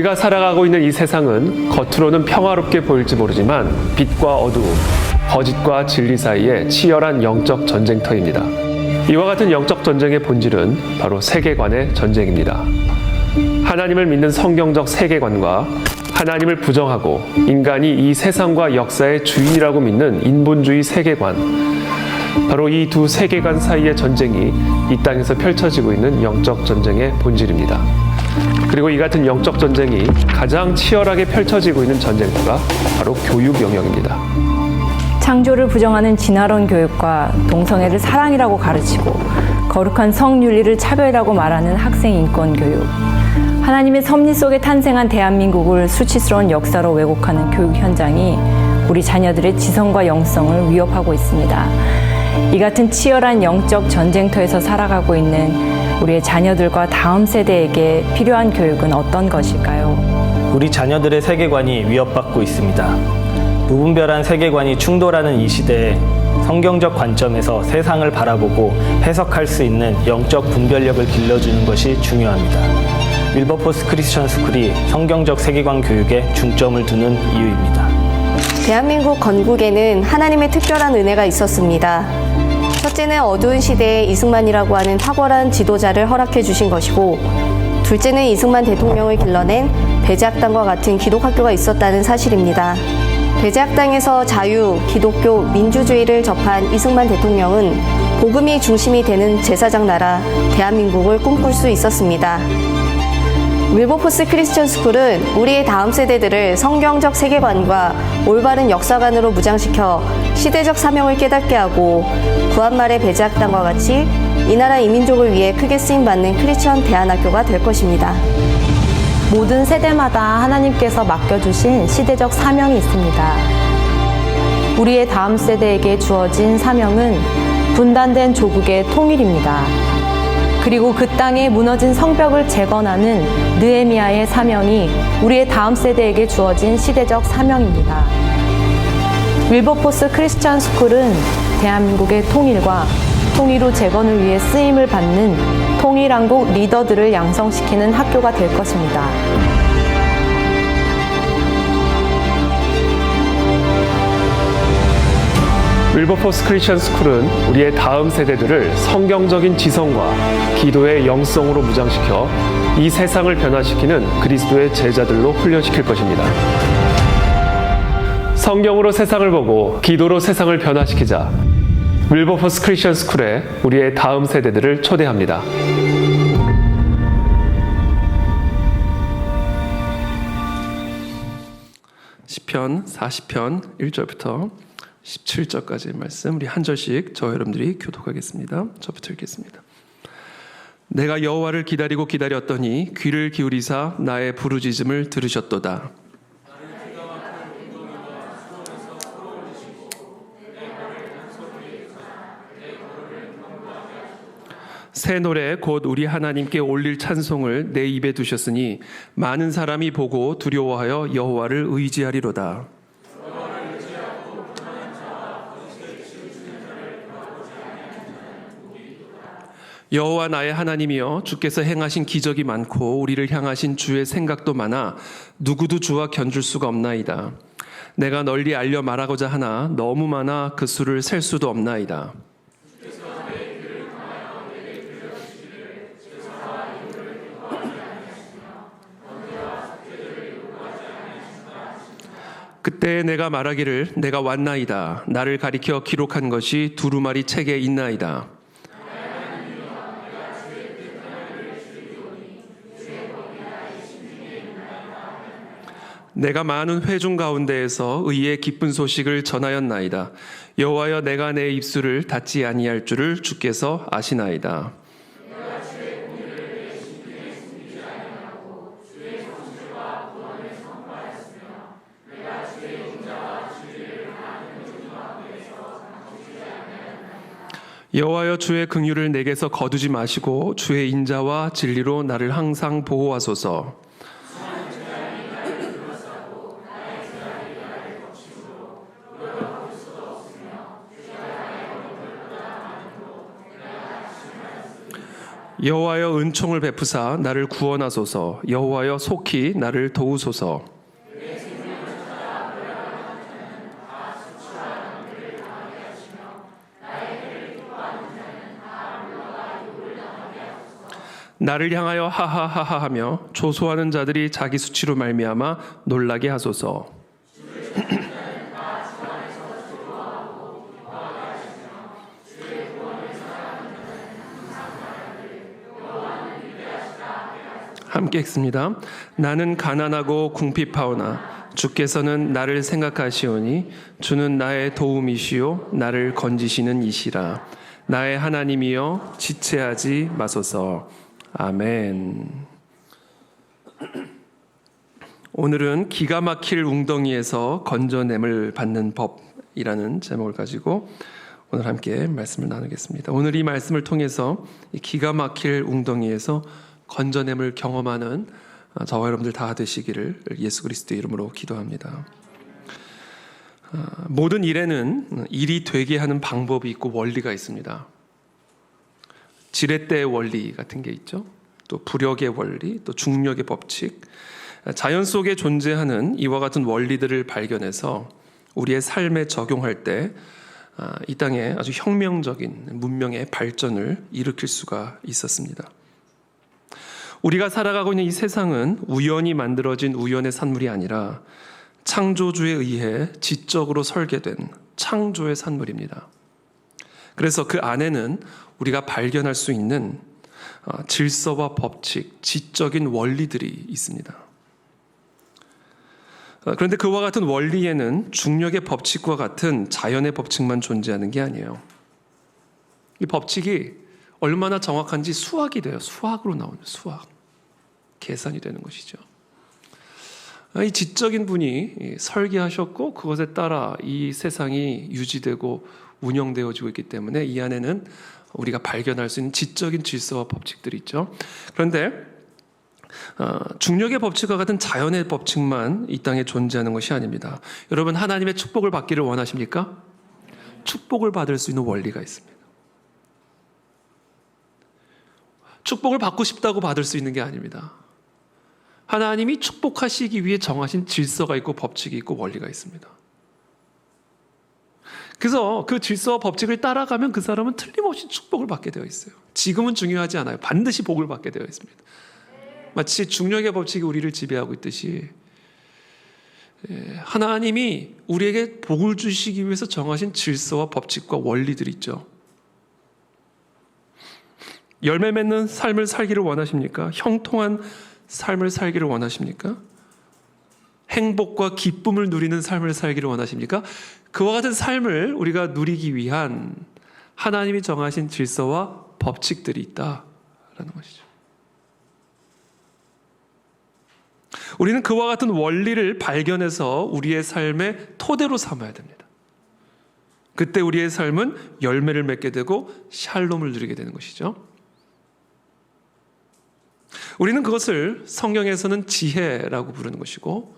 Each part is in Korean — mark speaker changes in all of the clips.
Speaker 1: 우리가 살아가고 있는 이 세상은 겉으로는 평화롭게 보일지 모르지만 빛과 어두움, 거짓과 진리 사이의 치열한 영적 전쟁터입니다. 이와 같은 영적 전쟁의 본질은 바로 세계관의 전쟁입니다. 하나님을 믿는 성경적 세계관과 하나님을 부정하고 인간이 이 세상과 역사의 주인이라고 믿는 인본주의 세계관, 바로 이 두 세계관 사이의 전쟁이 이 땅에서 펼쳐지고 있는 영적 전쟁의 본질입니다. 그리고 이 같은 영적 전쟁이 가장 치열하게 펼쳐지고 있는 전쟁터가 바로 교육 영역입니다.
Speaker 2: 창조를 부정하는 진화론 교육과 동성애를 사랑이라고 가르치고 거룩한 성윤리를 차별이라고 말하는 학생 인권 교육, 하나님의 섭리 속에 탄생한 대한민국을 수치스러운 역사로 왜곡하는 교육 현장이 우리 자녀들의 지성과 영성을 위협하고 있습니다. 이 같은 치열한 영적 전쟁터에서 살아가고 있는 우리의 자녀들과 다음 세대에게 필요한 교육은 어떤 것일까요?
Speaker 3: 우리 자녀들의 세계관이 위협받고 있습니다. 무분별한 세계관이 충돌하는 이 시대에 성경적 관점에서 세상을 바라보고 해석할 수 있는 영적 분별력을 길러주는 것이 중요합니다. 윌버포스 크리스천 스쿨이 성경적 세계관 교육에 중점을 두는 이유입니다.
Speaker 4: 대한민국 건국에는 하나님의 특별한 은혜가 있었습니다. 첫째는 어두운 시대에 이승만이라고 하는 탁월한 지도자를 허락해 주신 것이고, 둘째는 이승만 대통령을 길러낸 배제학당과 같은 기독학교가 있었다는 사실입니다. 배제학당에서 자유, 기독교, 민주주의를 접한 이승만 대통령은 복음이 중심이 되는 제사장 나라 대한민국을 꿈꿀 수 있었습니다. 윌버포스 크리스천 스쿨은 우리의 다음 세대들을 성경적 세계관과 올바른 역사관으로 무장시켜 시대적 사명을 깨닫게 하고 구한말의 배제학당과 같이 이 나라 이민족을 위해 크게 쓰임받는 크리스천 대안학교가 될 것입니다.
Speaker 5: 모든 세대마다 하나님께서 맡겨주신 시대적 사명이 있습니다. 우리의 다음 세대에게 주어진 사명은 분단된 조국의 통일입니다. 그리고 그 땅에 무너진 성벽을 재건하는 느헤미야의 사명이 우리의 다음 세대에게 주어진 시대적 사명입니다. 윌버포스 크리스천 스쿨은 대한민국의 통일과 통일 후 재건을 위해 쓰임을 받는 통일한국 리더들을 양성시키는 학교가 될 것입니다.
Speaker 1: 윌버포스 크리스천 스쿨은 우리의 다음 세대들을 성경적인 지성과 기도의 영성으로 무장시켜 이 세상을 변화시키는 그리스도의 제자들로 훈련시킬 것입니다. 성경으로 세상을 보고 기도로 세상을 변화시키자. 윌버포스 크리스천 스쿨에 우리의 다음 세대들을 초대합니다.
Speaker 6: 시편 40편 1절부터 17절까지의 말씀, 우리 한 절씩 저와 여러분들이 교독하겠습니다. 저부터 읽겠습니다. 내가 여호와를 기다리고 기다렸더니 귀를 기울이사 나의 부르짖음을 들으셨도다. 새 노래 곧 우리 하나님께 올릴 찬송을 내 입에 두셨으니 많은 사람이 보고 두려워하여 여호와를 의지하리로다. 여호와 나의 하나님이여, 주께서 행하신 기적이 많고 우리를 향하신 주의 생각도 많아 누구도 주와 견줄 수가 없나이다. 내가 널리 알려 말하고자 하나 너무 많아 그 수를 셀 수도 없나이다. 그때 내가 말하기를 내가 왔나이다. 나를 가리켜 기록한 것이 두루마리 책에 있나이다. 내가 많은 회중 가운데에서 의의 기쁜 소식을 전하였나이다. 여호와여, 내가 내 입술을 닫지 아니할 줄을 주께서 아시나이다. 여호와여, 주의 긍휼을 내게서 거두지 마시고 주의 인자와 진리로 나를 항상 보호하소서. 여호와여 은총을 베푸사 나를 구원하소서. 여호와여 속히 나를 도우소서. 나를 향하여 하하하하하며 조소하는 자들이 자기 수치로 말미암아 놀라게 하소서. 함께 읽습니다. 나는 가난하고 궁핍하오나 주께서는 나를 생각하시오니 주는 나의 도움이시요 나를 건지시는 이시라. 나의 하나님이여 지체하지 마소서. 아멘. 오늘은 기가 막힐 웅덩이에서 건져냄을 받는 법이라는 제목을 가지고 오늘 함께 말씀을 나누겠습니다. 오늘 이 말씀을 통해서 이 기가 막힐 웅덩이에서 건져냄을 경험하는 저와 여러분들 다 되시기를 예수 그리스도의 이름으로 기도합니다. 모든 일에는 일이 되게 하는 방법이 있고 원리가 있습니다. 지렛대의 원리 같은 게 있죠. 또 부력의 원리, 또 중력의 법칙, 자연 속에 존재하는 이와 같은 원리들을 발견해서 우리의 삶에 적용할 때 이 땅에 아주 혁명적인 문명의 발전을 일으킬 수가 있었습니다. 우리가 살아가고 있는 이 세상은 우연히 만들어진 우연의 산물이 아니라 창조주에 의해 지적으로 설계된 창조의 산물입니다. 그래서 그 안에는 우리가 발견할 수 있는 질서와 법칙, 지적인 원리들이 있습니다. 그런데 그와 같은 원리에는 중력의 법칙과 같은 자연의 법칙만 존재하는 게 아니에요. 이 법칙이 얼마나 정확한지 수학이 돼요. 수학으로 나오는 수학. 계산이 되는 것이죠. 이 지적인 분이 설계하셨고 그것에 따라 이 세상이 유지되고 운영되어지고 있기 때문에 이 안에는 우리가 발견할 수 있는 지적인 질서와 법칙들이 있죠. 그런데 중력의 법칙과 같은 자연의 법칙만 이 땅에 존재하는 것이 아닙니다. 여러분 하나님의 축복을 받기를 원하십니까? 축복을 받을 수 있는 원리가 있습니다. 축복을 받고 싶다고 받을 수 있는 게 아닙니다. 하나님이 축복하시기 위해 정하신 질서가 있고 법칙이 있고 원리가 있습니다. 그래서 그 질서와 법칙을 따라가면 그 사람은 틀림없이 축복을 받게 되어 있어요. 지금은 중요하지 않아요. 반드시 복을 받게 되어 있습니다. 마치 중력의 법칙이 우리를 지배하고 있듯이 하나님이 우리에게 복을 주시기 위해서 정하신 질서와 법칙과 원리들이 있죠. 열매 맺는 삶을 살기를 원하십니까? 형통한 삶을 살기를 원하십니까? 행복과 기쁨을 누리는 삶을 살기를 원하십니까? 그와 같은 삶을 우리가 누리기 위한 하나님이 정하신 질서와 법칙들이 있다라는 것이죠. 우리는 그와 같은 원리를 발견해서 우리의 삶의 토대로 삼아야 됩니다. 그때 우리의 삶은 열매를 맺게 되고 샬롬을 누리게 되는 것이죠. 우리는 그것을 성경에서는 지혜라고 부르는 것이고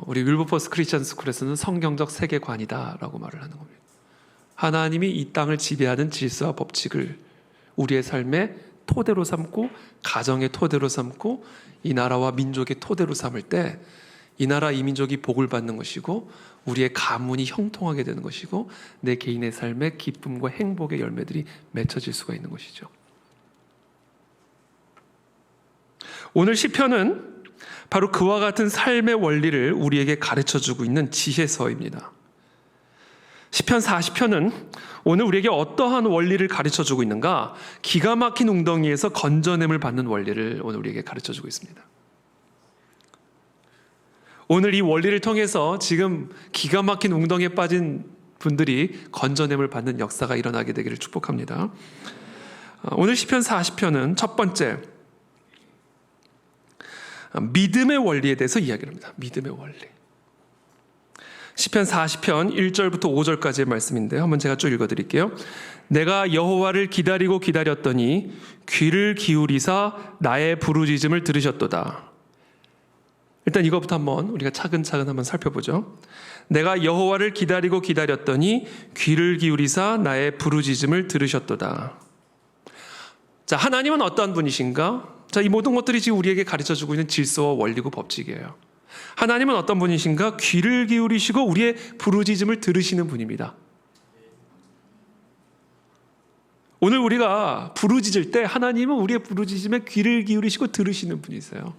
Speaker 6: 우리 윌버포스 크리스천 스쿨에서는 성경적 세계관이다라고 말을 하는 겁니다. 하나님이 이 땅을 지배하는 질서와 법칙을 우리의 삶의 토대로 삼고 가정의 토대로 삼고 이 나라와 민족의 토대로 삼을 때 이 나라 이 민족이 복을 받는 것이고 우리의 가문이 형통하게 되는 것이고 내 개인의 삶에 기쁨과 행복의 열매들이 맺혀질 수가 있는 것이죠. 오늘 시편은 바로 그와 같은 삶의 원리를 우리에게 가르쳐주고 있는 지혜서입니다. 시편 40편은 오늘 우리에게 어떠한 원리를 가르쳐주고 있는가? 기가 막힌 웅덩이에서 건져냄을 받는 원리를 오늘 우리에게 가르쳐주고 있습니다. 오늘 이 원리를 통해서 지금 기가 막힌 웅덩이에 빠진 분들이 건져냄을 받는 역사가 일어나게 되기를 축복합니다. 오늘 시편 40편은 첫 번째 믿음의 원리에 대해서 이야기를 합니다. 믿음의 원리. 시편 40편 1절부터 5절까지의 말씀인데요. 한번 제가 쭉 읽어드릴게요. 내가 여호와를 기다리고 기다렸더니 귀를 기울이사 나의 부르짖음을 들으셨도다. 일단 이것부터 한번 우리가 차근차근 한번 살펴보죠. 내가 여호와를 기다리고 기다렸더니 귀를 기울이사 나의 부르짖음을 들으셨도다. 자, 하나님은 어떠한 분이신가? 자, 이 모든 것들이 지금 우리에게 가르쳐주고 있는 질서와 원리고 법칙이에요. 하나님은 어떤 분이신가? 귀를 기울이시고 우리의 부르짖음을 들으시는 분입니다. 오늘 우리가 부르짖을 때 하나님은 우리의 부르짖음에 귀를 기울이시고 들으시는 분이세요.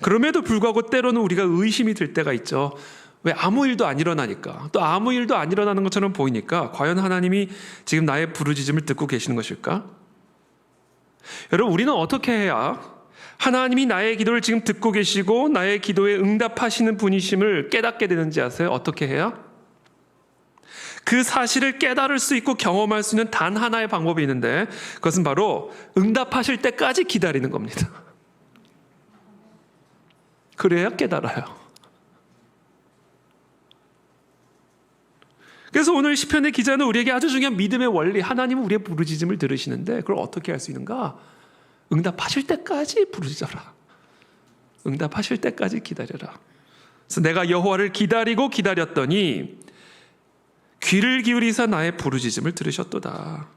Speaker 6: 그럼에도 불구하고 때로는 우리가 의심이 들 때가 있죠. 왜 아무 일도 안 일어나니까, 또 아무 일도 안 일어나는 것처럼 보이니까 과연 하나님이 지금 나의 부르짖음을 듣고 계시는 것일까? 여러분, 우리는 어떻게 해야 하나님이 나의 기도를 지금 듣고 계시고 나의 기도에 응답하시는 분이심을 깨닫게 되는지 아세요? 어떻게 해야? 그 사실을 깨달을 수 있고 경험할 수 있는 단 하나의 방법이 있는데, 그것은 바로 응답하실 때까지 기다리는 겁니다. 그래야 깨달아요. 그래서 오늘 시편의 기자는 우리에게 아주 중요한 믿음의 원리, 하나님은 우리의 부르짖음을 들으시는데 그걸 어떻게 할 수 있는가? 응답하실 때까지 부르짖어라. 응답하실 때까지 기다려라. 그래서 내가 여호와를 기다리고 기다렸더니 귀를 기울이사 나의 부르짖음을 들으셨도다.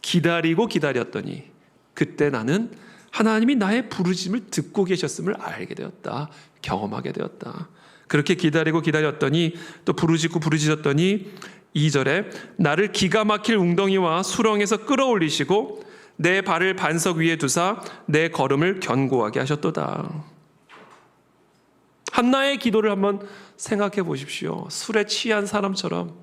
Speaker 6: 기다리고 기다렸더니 그때 나는 하나님이 나의 부르짖음을 듣고 계셨음을 알게 되었다. 경험하게 되었다. 그렇게 기다리고 기다렸더니 또 부르짖었더니 2절에 나를 기가 막힐 웅덩이와 수렁에서 끌어올리시고 내 발을 반석 위에 두사 내 걸음을 견고하게 하셨도다. 한나의 기도를 한번 생각해 보십시오. 술에 취한 사람처럼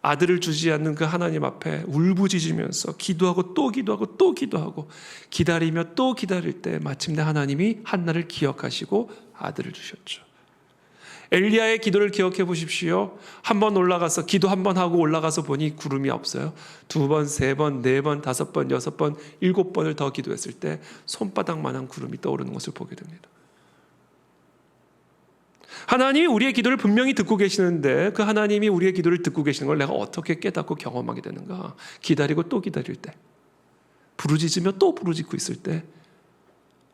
Speaker 6: 아들을 주지 않는 그 하나님 앞에 울부짖으면서 기도하고 또 기도하고 또 기도하고 기다리며 또 기다릴 때 마침내 하나님이 한나를 기억하시고 아들을 주셨죠. 엘리야의 기도를 기억해 보십시오. 한 번 올라가서 기도 한 번 하고 올라가서 보니 구름이 없어요. 2번, 3번, 4번, 5번, 6번, 7번을 더 기도했을 때 손바닥만한 구름이 떠오르는 것을 보게 됩니다. 하나님이 우리의 기도를 분명히 듣고 계시는데 그 하나님이 우리의 기도를 듣고 계시는 걸 내가 어떻게 깨닫고 경험하게 되는가? 기다리고 또 기다릴 때, 부르짖으며 또 부르짖고 있을 때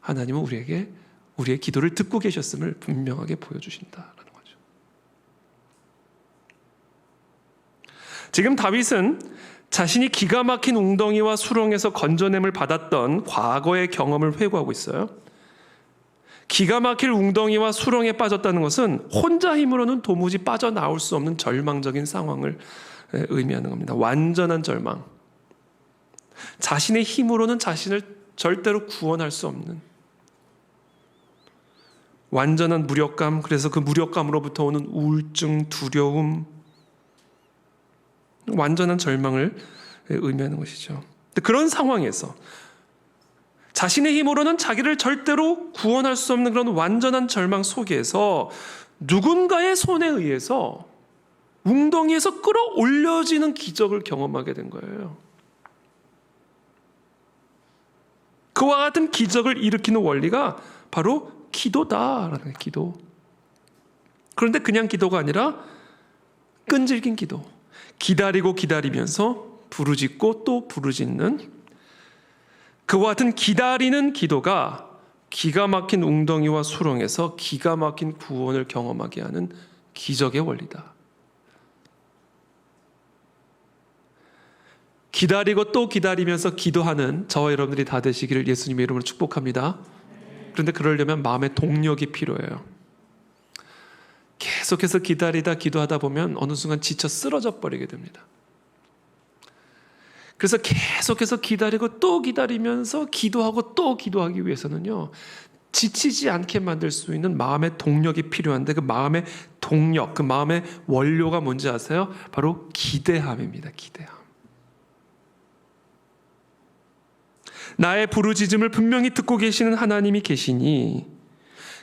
Speaker 6: 하나님은 우리에게 우리의 기도를 듣고 계셨음을 분명하게 보여주신다라는 거죠. 지금 다윗은 자신이 기가 막힌 웅덩이와 수렁에서 건져냄을 받았던 과거의 경험을 회고하고 있어요. 기가 막힐 웅덩이와 수렁에 빠졌다는 것은 혼자 힘으로는 도무지 빠져나올 수 없는 절망적인 상황을 의미하는 겁니다. 완전한 절망. 자신의 힘으로는 자신을 절대로 구원할 수 없는 완전한 무력감, 그래서 그 무력감으로부터 오는 우울증, 두려움, 완전한 절망을 의미하는 것이죠. 그런 상황에서 자신의 힘으로는 자기를 절대로 구원할 수 없는 그런 완전한 절망 속에서 누군가의 손에 의해서 웅덩이에서 끌어올려지는 기적을 경험하게 된 거예요. 그와 같은 기적을 일으키는 원리가 바로 기도다라는 거예요. 기도. 그런데 그냥 기도가 아니라 끈질긴 기도. 기다리고 기다리면서 부르짖고 또 부르짖는 그와 같은 기다리는 기도가 기가 막힌 웅덩이와 수렁에서 기가 막힌 구원을 경험하게 하는 기적의 원리다. 기다리고 또 기다리면서 기도하는 저와 여러분들이 다 되시기를 예수님의 이름으로 축복합니다. 그런데 그러려면 마음의 동력이 필요해요. 계속해서 기다리다 기도하다 보면 어느 순간 지쳐 쓰러져 버리게 됩니다. 그래서 계속해서 기다리고 또 기다리면서 기도하고 또 기도하기 위해서는요, 지치지 않게 만들 수 있는 마음의 동력이 필요한데 그 마음의 동력, 그 마음의 원료가 뭔지 아세요? 바로 기대함입니다. 기대함. 나의 부르짖음을 분명히 듣고 계시는 하나님이 계시니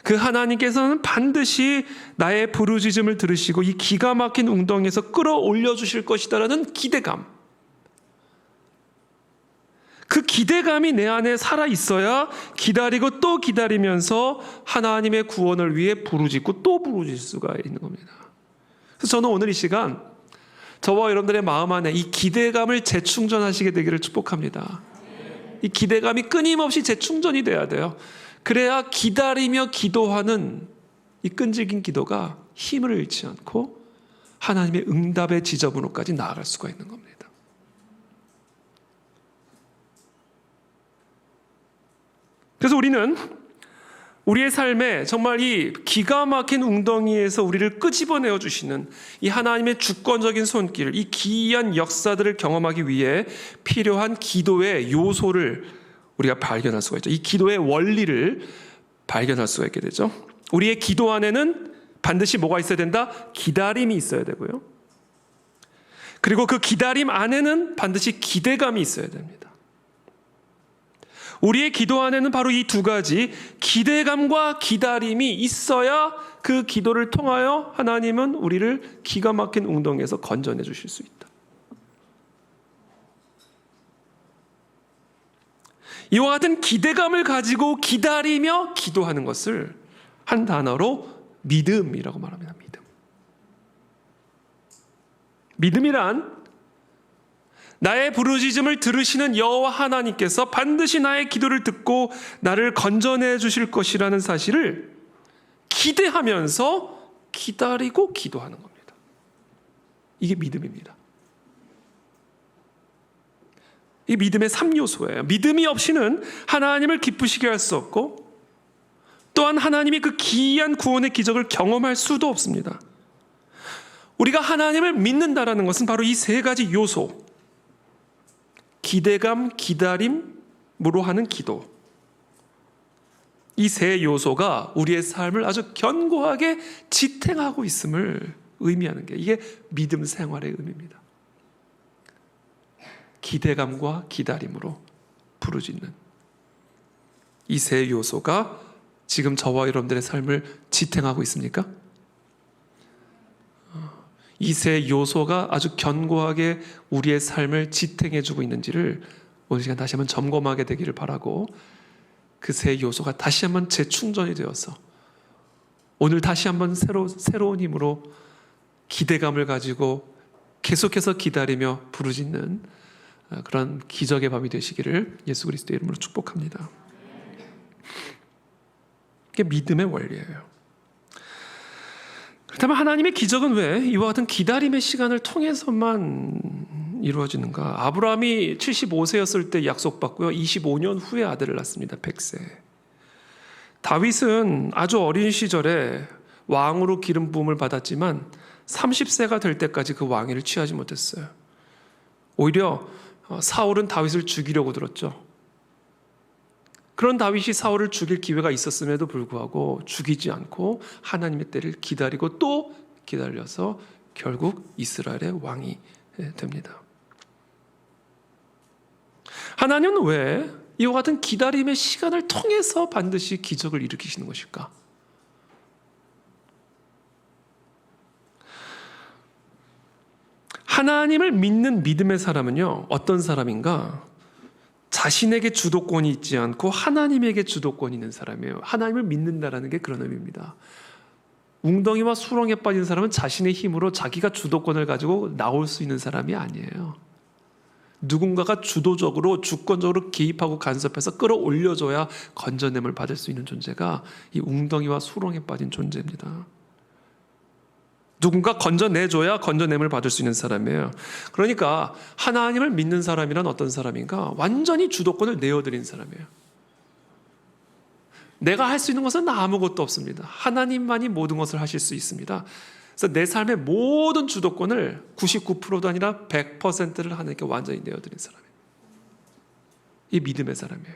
Speaker 6: 그 하나님께서는 반드시 나의 부르짖음을 들으시고 이 기가 막힌 웅덩이에서 끌어올려 주실 것이다라는 기대감. 그 기대감이 내 안에 살아 있어야 기다리고 또 기다리면서 하나님의 구원을 위해 부르짖고 또 부르짖을 수가 있는 겁니다. 그래서 저는 오늘 이 시간 저와 여러분들의 마음 안에 이 기대감을 재충전하시게 되기를 축복합니다. 이 기대감이 끊임없이 재충전이 돼야 돼요. 그래야 기다리며 기도하는 이 끈질긴 기도가 힘을 잃지 않고 하나님의 응답의 지점으로까지 나아갈 수가 있는 겁니다. 그래서 우리는 우리의 삶에 정말 이 기가 막힌 웅덩이에서 우리를 끄집어내어 주시는 이 하나님의 주권적인 손길, 이 기이한 역사들을 경험하기 위해 필요한 기도의 요소를 우리가 발견할 수가 있죠. 이 기도의 원리를 발견할 수가 있게 되죠. 우리의 기도 안에는 반드시 뭐가 있어야 된다? 기다림이 있어야 되고요. 그리고 그 기다림 안에는 반드시 기대감이 있어야 됩니다. 우리의 기도 안에는 바로 이 두 가지 기대감과 기다림이 있어야 그 기도를 통하여 하나님은 우리를 기가 막힌 웅덩이에서 건져내 주실 수 있다. 이와 같은 기대감을 가지고 기다리며 기도하는 것을 한 단어로 믿음이라고 말합니다. 믿음. 믿음이란 나의 부르짖음을 들으시는 여호와 하나님께서 반드시 나의 기도를 듣고 나를 건져내 주실 것이라는 사실을 기대하면서 기다리고 기도하는 겁니다. 이게 믿음입니다. 이 믿음의 3요소예요. 믿음이 없이는 하나님을 기쁘시게 할 수 없고 또한 하나님이 그 기이한 구원의 기적을 경험할 수도 없습니다. 우리가 하나님을 믿는다라는 것은 바로 이 세 가지 요소, 기대감, 기다림으로 하는 기도, 이 세 요소가 우리의 삶을 아주 견고하게 지탱하고 있음을 의미하는 게 이게 믿음 생활의 의미입니다. 기대감과 기다림으로 부르짖는 이 세 요소가 지금 저와 여러분들의 삶을 지탱하고 있습니까? 이 세 요소가 아주 견고하게 우리의 삶을 지탱해주고 있는지를 오늘 시간 다시 한번 점검하게 되기를 바라고, 그 세 요소가 다시 한번 재충전이 되어서 오늘 다시 한번 새로운 힘으로 기대감을 가지고 계속해서 기다리며 부르짖는 그런 기적의 밤이 되시기를 예수 그리스도의 이름으로 축복합니다. 이게 믿음의 원리예요. 그렇다면 하나님의 기적은 왜 이와 같은 기다림의 시간을 통해서만 이루어지는가? 아브라함이 75세였을 때 약속받고요. 25년 후에 아들을 낳습니다. 100세. 다윗은 아주 어린 시절에 왕으로 기름 부음을 받았지만 30세가 될 때까지 그 왕위를 취하지 못했어요. 오히려 사울은 다윗을 죽이려고 들었죠. 그런 다윗이 사울을 죽일 기회가 있었음에도 불구하고 죽이지 않고 하나님의 때를 기다리고 또 기다려서 결국 이스라엘의 왕이 됩니다. 하나님은 왜 이와 같은 기다림의 시간을 통해서 반드시 기적을 일으키시는 것일까? 하나님을 믿는 믿음의 사람은요, 어떤 사람인가? 자신에게 주도권이 있지 않고 하나님에게 주도권이 있는 사람이에요. 하나님을 믿는다라는 게 그런 의미입니다. 웅덩이와 수렁에 빠진 사람은 자신의 힘으로 자기가 주도권을 가지고 나올 수 있는 사람이 아니에요. 누군가가 주도적으로 주권적으로 개입하고 간섭해서 끌어올려줘야 건져냄을 받을 수 있는 존재가 이 웅덩이와 수렁에 빠진 존재입니다. 누군가 건져내줘야 건져냄을 받을 수 있는 사람이에요. 그러니까 하나님을 믿는 사람이란 어떤 사람인가? 완전히 주도권을 내어드린 사람이에요. 내가 할 수 있는 것은 아무것도 없습니다. 하나님만이 모든 것을 하실 수 있습니다. 그래서 내 삶의 모든 주도권을 99%도 아니라 100%를 하나님께 완전히 내어드린 사람이에요. 이 믿음의 사람이에요.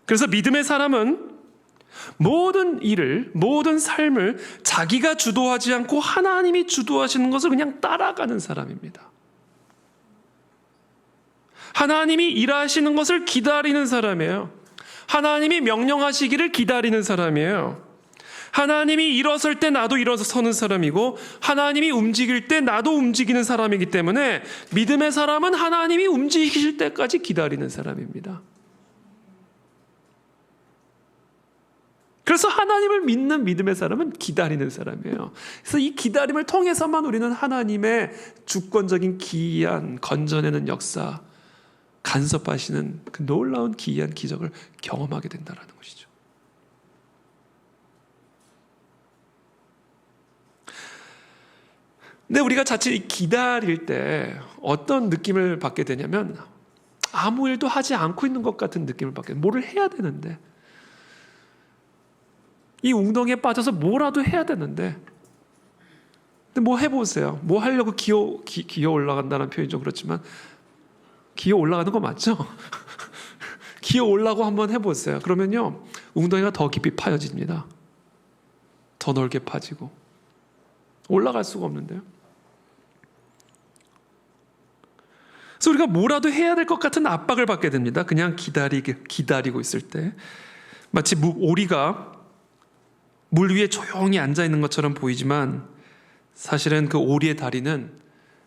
Speaker 6: 그래서 믿음의 사람은 모든 일을, 모든 삶을 자기가 주도하지 않고 하나님이 주도하시는 것을 그냥 따라가는 사람입니다. 하나님이 일하시는 것을 기다리는 사람이에요. 하나님이 명령하시기를 기다리는 사람이에요. 하나님이 일어설 때 나도 일어서 서는 사람이고 하나님이 움직일 때 나도 움직이는 사람이기 때문에 믿음의 사람은 하나님이 움직이실 때까지 기다리는 사람입니다. 그래서 하나님을 믿는 믿음의 사람은 기다리는 사람이에요. 그래서 이 기다림을 통해서만 우리는 하나님의 주권적인 기이한 건져내는 역사, 간섭하시는 그 놀라운 기이한 기적을 경험하게 된다는 것이죠. 근데 우리가 자칫 기다릴 때 어떤 느낌을 받게 되냐면
Speaker 1: 아무 일도 하지 않고 있는 것 같은 느낌을 받게 돼요. 뭐를 해야 되는데, 이 웅덩이에 빠져서 뭐라도 해야 되는데, 근데 뭐 해보세요. 뭐 하려고 기어 올라간다는 표현이 좀 그렇지만 기어 올라가는 거 맞죠? 기어 올라고 한번 해보세요. 그러면요, 웅덩이가 더 깊이 파여집니다. 더 넓게 파지고 올라갈 수가 없는데요. 그래서 우리가 뭐라도 해야 될 것 같은 압박을 받게 됩니다. 그냥 기다리고 있을 때 마치 오리가 물 위에 조용히 앉아 있는 것처럼 보이지만 사실은 그 오리의 다리는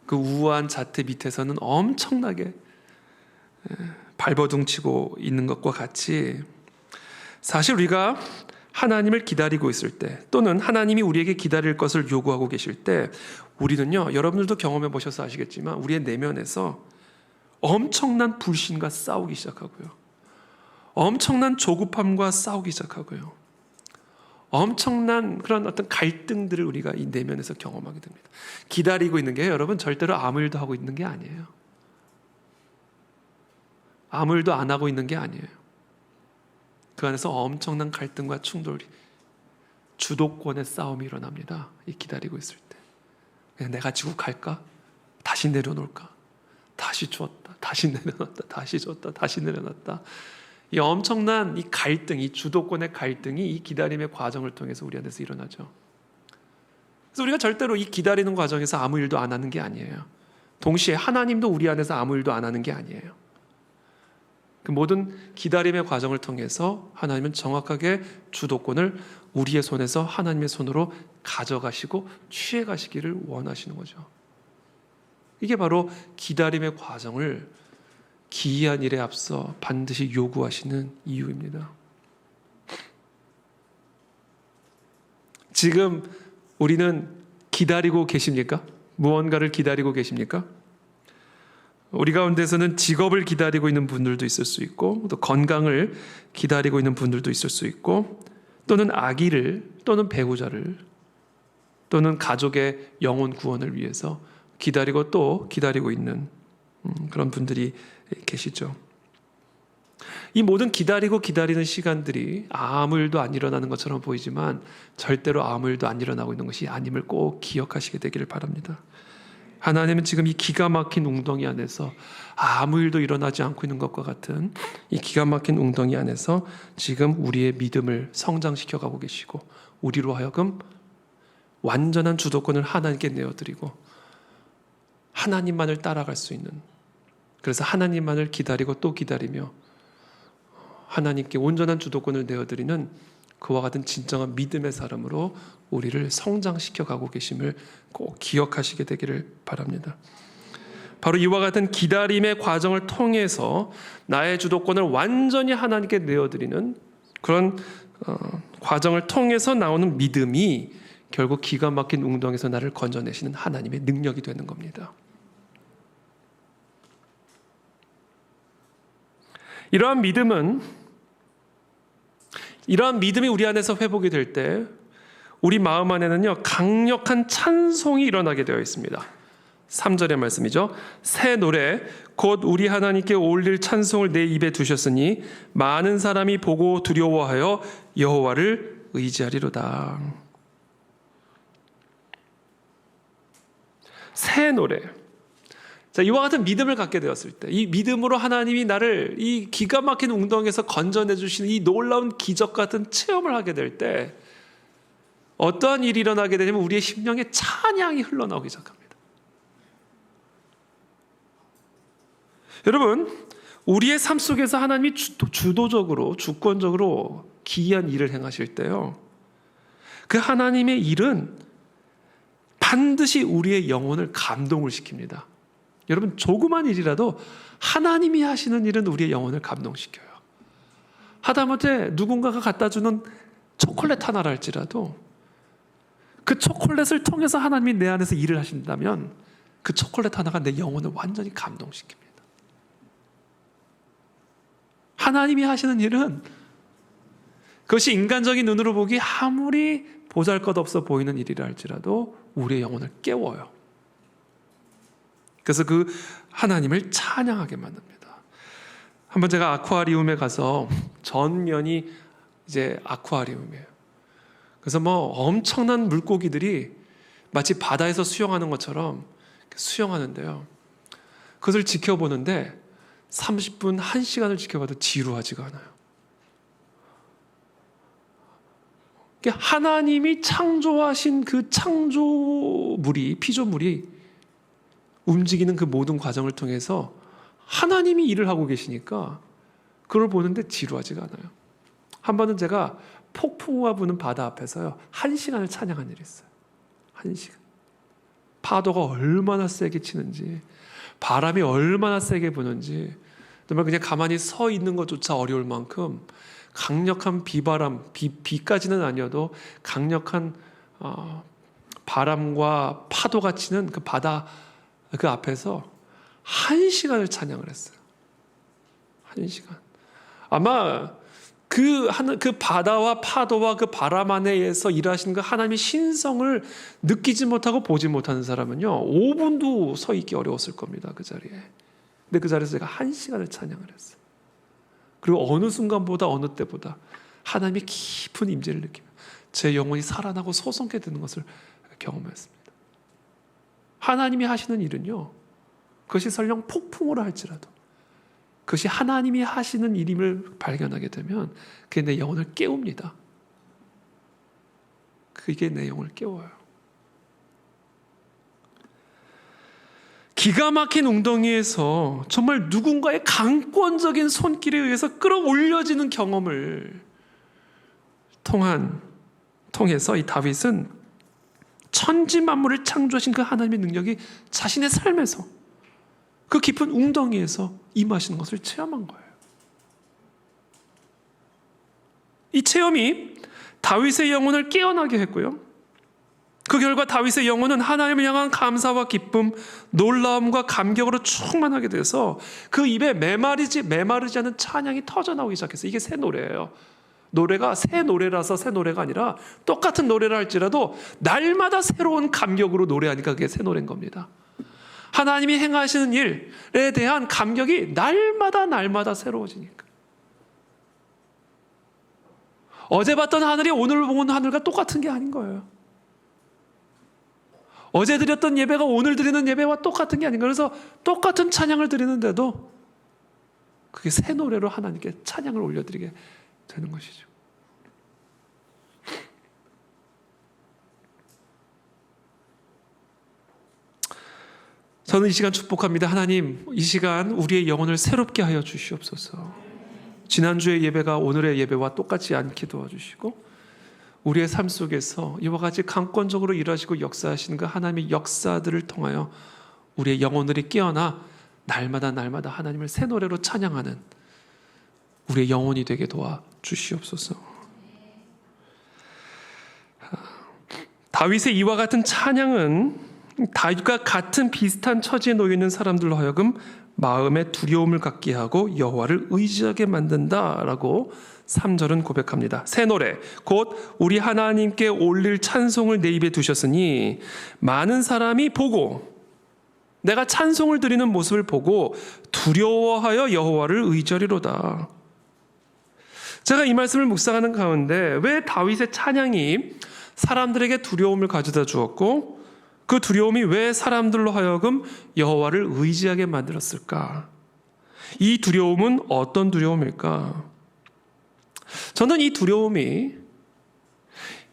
Speaker 1: 그 우아한 자태 밑에서는 엄청나게 발버둥치고 있는 것과 같이, 사실 우리가 하나님을 기다리고 있을 때, 또는 하나님이 우리에게 기다릴 것을 요구하고 계실 때, 우리는요, 여러분들도 경험해 보셔서 아시겠지만 우리의 내면에서 엄청난 불신과 싸우기 시작하고요, 엄청난 조급함과 싸우기 시작하고요, 엄청난 그런 어떤 갈등들을 우리가 이 내면에서 경험하게 됩니다. 기다리고 있는 게 여러분 절대로 아무 일도 하고 있는 게 아니에요. 아무 일도 안 하고 있는 게 아니에요. 그 안에서 엄청난 갈등과 충돌이, 주도권의 싸움이 일어납니다. 이 기다리고 있을 때. 그냥 내가 지고 갈까? 다시 내려놓을까? 다시 줬다, 다시 내려놨다, 다시 줬다, 다시 내려놨다. 이 엄청난 이 갈등, 이 주도권의 갈등이 이 기다림의 과정을 통해서 우리 안에서 일어나죠. 그래서 우리가 절대로 이 기다리는 과정에서 아무 일도 안 하는 게 아니에요. 동시에 하나님도 우리 안에서 아무 일도 안 하는 게 아니에요. 그 모든 기다림의 과정을 통해서 하나님은 정확하게 주도권을 우리의 손에서 하나님의 손으로 가져가시고 취해가시기를 원하시는 거죠. 이게 바로 기다림의 과정을 기이한 일에 앞서 반드시 요구하시는 이유입니다. 지금 우리는 기다리고 계십니까? 무언가를 기다리고 계십니까? 우리 가운데서는 직업을 기다리고 있는 분들도 있을 수 있고, 또 건강을 기다리고 있는 분들도 있을 수 있고, 또는 아기를, 또는 배우자를, 또는 가족의 영혼 구원을 위해서 기다리고 또 기다리고 있는 그런 분들이 계시죠. 이 모든 기다리는 시간들이 아무 일도 안 일어나는 것처럼 보이지만 절대로 아무 일도 안 일어나고 있는 것이 아님을 꼭 기억하시게 되기를 바랍니다. 하나님은 지금 이 기가 막힌 웅덩이 안에서, 아무 일도 일어나지 않고 있는 것과 같은 이 기가 막힌 웅덩이 안에서 지금 우리의 믿음을 성장시켜 가고 계시고, 우리로 하여금 완전한 주도권을 하나님께 내어드리고 하나님만을 따라갈 수 있는, 그래서 하나님만을 기다리고 또 기다리며 하나님께 온전한 주도권을 내어드리는 그와 같은 진정한 믿음의 사람으로 우리를 성장시켜 가고 계심을 꼭 기억하시게 되기를 바랍니다. 바로 이와 같은 기다림의 과정을 통해서 나의 주도권을 완전히 하나님께 내어드리는 그런 과정을 통해서 나오는 믿음이 결국 기가 막힌 웅덩이에서 나를 건져내시는 하나님의 능력이 되는 겁니다. 이러한 믿음이 우리 안에서 회복이 될 때 우리 마음 안에는요, 강력한 찬송이 일어나게 되어 있습니다. 3절의 말씀이죠. 새 노래 곧 우리 하나님께 올릴 찬송을 내 입에 두셨으니 많은 사람이 보고 두려워하여 여호와를 의지하리로다. 새 노래. 자, 이와 같은 믿음을 갖게 되었을 때, 이 믿음으로 하나님이 나를 이 기가 막힌 웅덩이에서 건져내 주시는 이 놀라운 기적 같은 체험을 하게 될 때 어떠한 일이 일어나게 되냐면 우리의 심령에 찬양이 흘러나오기 시작합니다. 여러분, 우리의 삶 속에서 하나님이 주도적으로, 주권적으로 기이한 일을 행하실 때요, 그 하나님의 일은 반드시 우리의 영혼을 감동을 시킵니다. 여러분, 조그만 일이라도 하나님이 하시는 일은 우리의 영혼을 감동시켜요. 하다못해 누군가가 갖다 주는 초콜릿 하나라 할지라도 그 초콜릿을 통해서 하나님이 내 안에서 일을 하신다면 그 초콜릿 하나가 내 영혼을 완전히 감동시킵니다. 하나님이 하시는 일은 그것이 인간적인 눈으로 보기 아무리 보잘것없어 보이는 일이라 할지라도 우리의 영혼을 깨워요. 그래서 그 하나님을 찬양하게 만듭니다.
Speaker 6: 한번 제가 아쿠아리움에 가서 전면이 이제 아쿠아리움이에요. 그래서 뭐 엄청난 물고기들이 마치 바다에서 수영하는 것처럼 수영하는데요. 그것을 지켜보는데 30분, 1시간을 지켜봐도 지루하지가 않아요. 하나님이 창조하신 그 창조물이, 피조물이 움직이는 그 모든 과정을 통해서 하나님이 일을 하고 계시니까 그걸 보는데 지루하지가 않아요. 한 번은 제가 폭풍우가 부는 바다 앞에서요, 1시간을 찬양한 일이 있어요. 1시간. 파도가 얼마나 세게 치는지, 바람이 얼마나 세게 부는지, 정말 그냥 가만히 서 있는 것조차 어려울 만큼 강력한 비바람, 비까지는 아니어도 강력한 바람과 파도가 치는 그 바다 그 앞에서 1시간을 찬양을 했어요. 1시간. 아마 그 바다와 파도와 그 바람 안에서 일하시는 그 하나님의 신성을 느끼지 못하고 보지 못하는 사람은요, 5분도 서 있기 어려웠을 겁니다. 그 자리에. 근데 그 자리에서 제가 1시간을 찬양을 했어요. 그리고 어느 순간보다 어느 때보다 하나님의 깊은 임재를 느끼며 제 영혼이 살아나고 소성케 되는 것을 경험했습니다. 하나님이 하시는 일은요, 그것이 설령 폭풍우라 할지라도 그것이 하나님이 하시는 일임을 발견하게 되면 그게 내 영혼을 깨웁니다. 그게 내 영혼을 깨워요. 기가 막힌 웅덩이에서 정말 누군가의 강권적인 손길에 의해서 끌어올려지는 경험을 통해서 이 다윗은 천지 만물을 창조하신 그 하나님의 능력이 자신의 삶에서 그 깊은 웅덩이에서 임하시는 것을 체험한 거예요. 이 체험이 다윗의 영혼을 깨어나게 했고요. 그 결과 다윗의 영혼은 하나님을 향한 감사와 기쁨, 놀라움과 감격으로 충만하게 돼서 그 입에 메마르지 않은 찬양이 터져나오기 시작했어요. 이게 새 노래예요. 노래가 새 노래라서 새 노래가 아니라 똑같은 노래라 할지라도 날마다 새로운 감격으로 노래하니까 그게 새 노래인 겁니다. 하나님이 행하시는 일에 대한 감격이 날마다 새로워지니까. 어제 봤던 하늘이 오늘 본 하늘과 똑같은 게 아닌 거예요. 어제 드렸던 예배가 오늘 드리는 예배와 똑같은 게 아닌 거예요. 그래서 똑같은 찬양을 드리는데도 그게 새 노래로 하나님께 찬양을 올려드리게 되는 것이죠. 저는 이 시간 축복합니다. 하나님, 이 시간 우리의 영혼을 새롭게 하여 주시옵소서. 지난주의 예배가 오늘의 예배와 똑같지 않게 도와주시고 우리의 삶 속에서 이와 같이 강권적으로 일하시고 역사하시는 그 하나님의 역사들을 통하여 우리의 영혼들이 깨어나 날마다 하나님을 새 노래로 찬양하는 우리의 영혼이 되게 도와주시옵소서. 다윗의 이와 같은 찬양은 다윗과 같은 비슷한 처지에 놓여 있는 사람들로 하여금 마음에 두려움을 갖게 하고 여호와를 의지하게 만든다라고 3절은 고백합니다. 새 노래 곧 우리 하나님께 올릴 찬송을 내 입에 두셨으니 많은 사람이 보고 내가 찬송을 드리는 모습을 보고 두려워하여 여호와를 의지하리로다. 제가 이 말씀을 묵상하는 가운데 왜 다윗의 찬양이 사람들에게 두려움을 가져다 주었고 그 두려움이 왜 사람들로 하여금 여호와를 의지하게 만들었을까? 이 두려움은 어떤 두려움일까? 저는 이 두려움이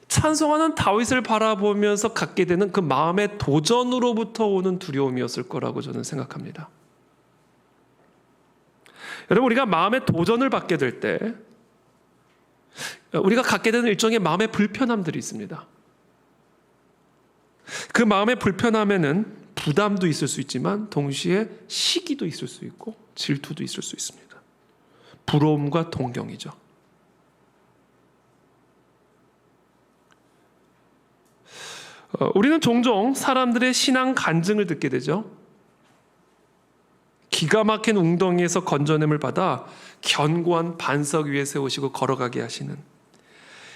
Speaker 6: 찬송하는 다윗을 바라보면서 갖게 되는 그 마음의 도전으로부터 오는 두려움이었을 거라고 저는 생각합니다. 여러분, 우리가 마음의 도전을 받게 될 때 우리가 갖게 되는 일종의 마음의 불편함들이 있습니다. 그 마음의 불편함에는 부담도 있을 수 있지만 동시에 시기도 있을 수 있고 질투도 있을 수 있습니다. 부러움과 동경이죠. 우리는 종종 사람들의 신앙 간증을 듣게 되죠. 기가 막힌 웅덩이에서 건져냄을 받아 견고한 반석 위에 세우시고 걸어가게 하시는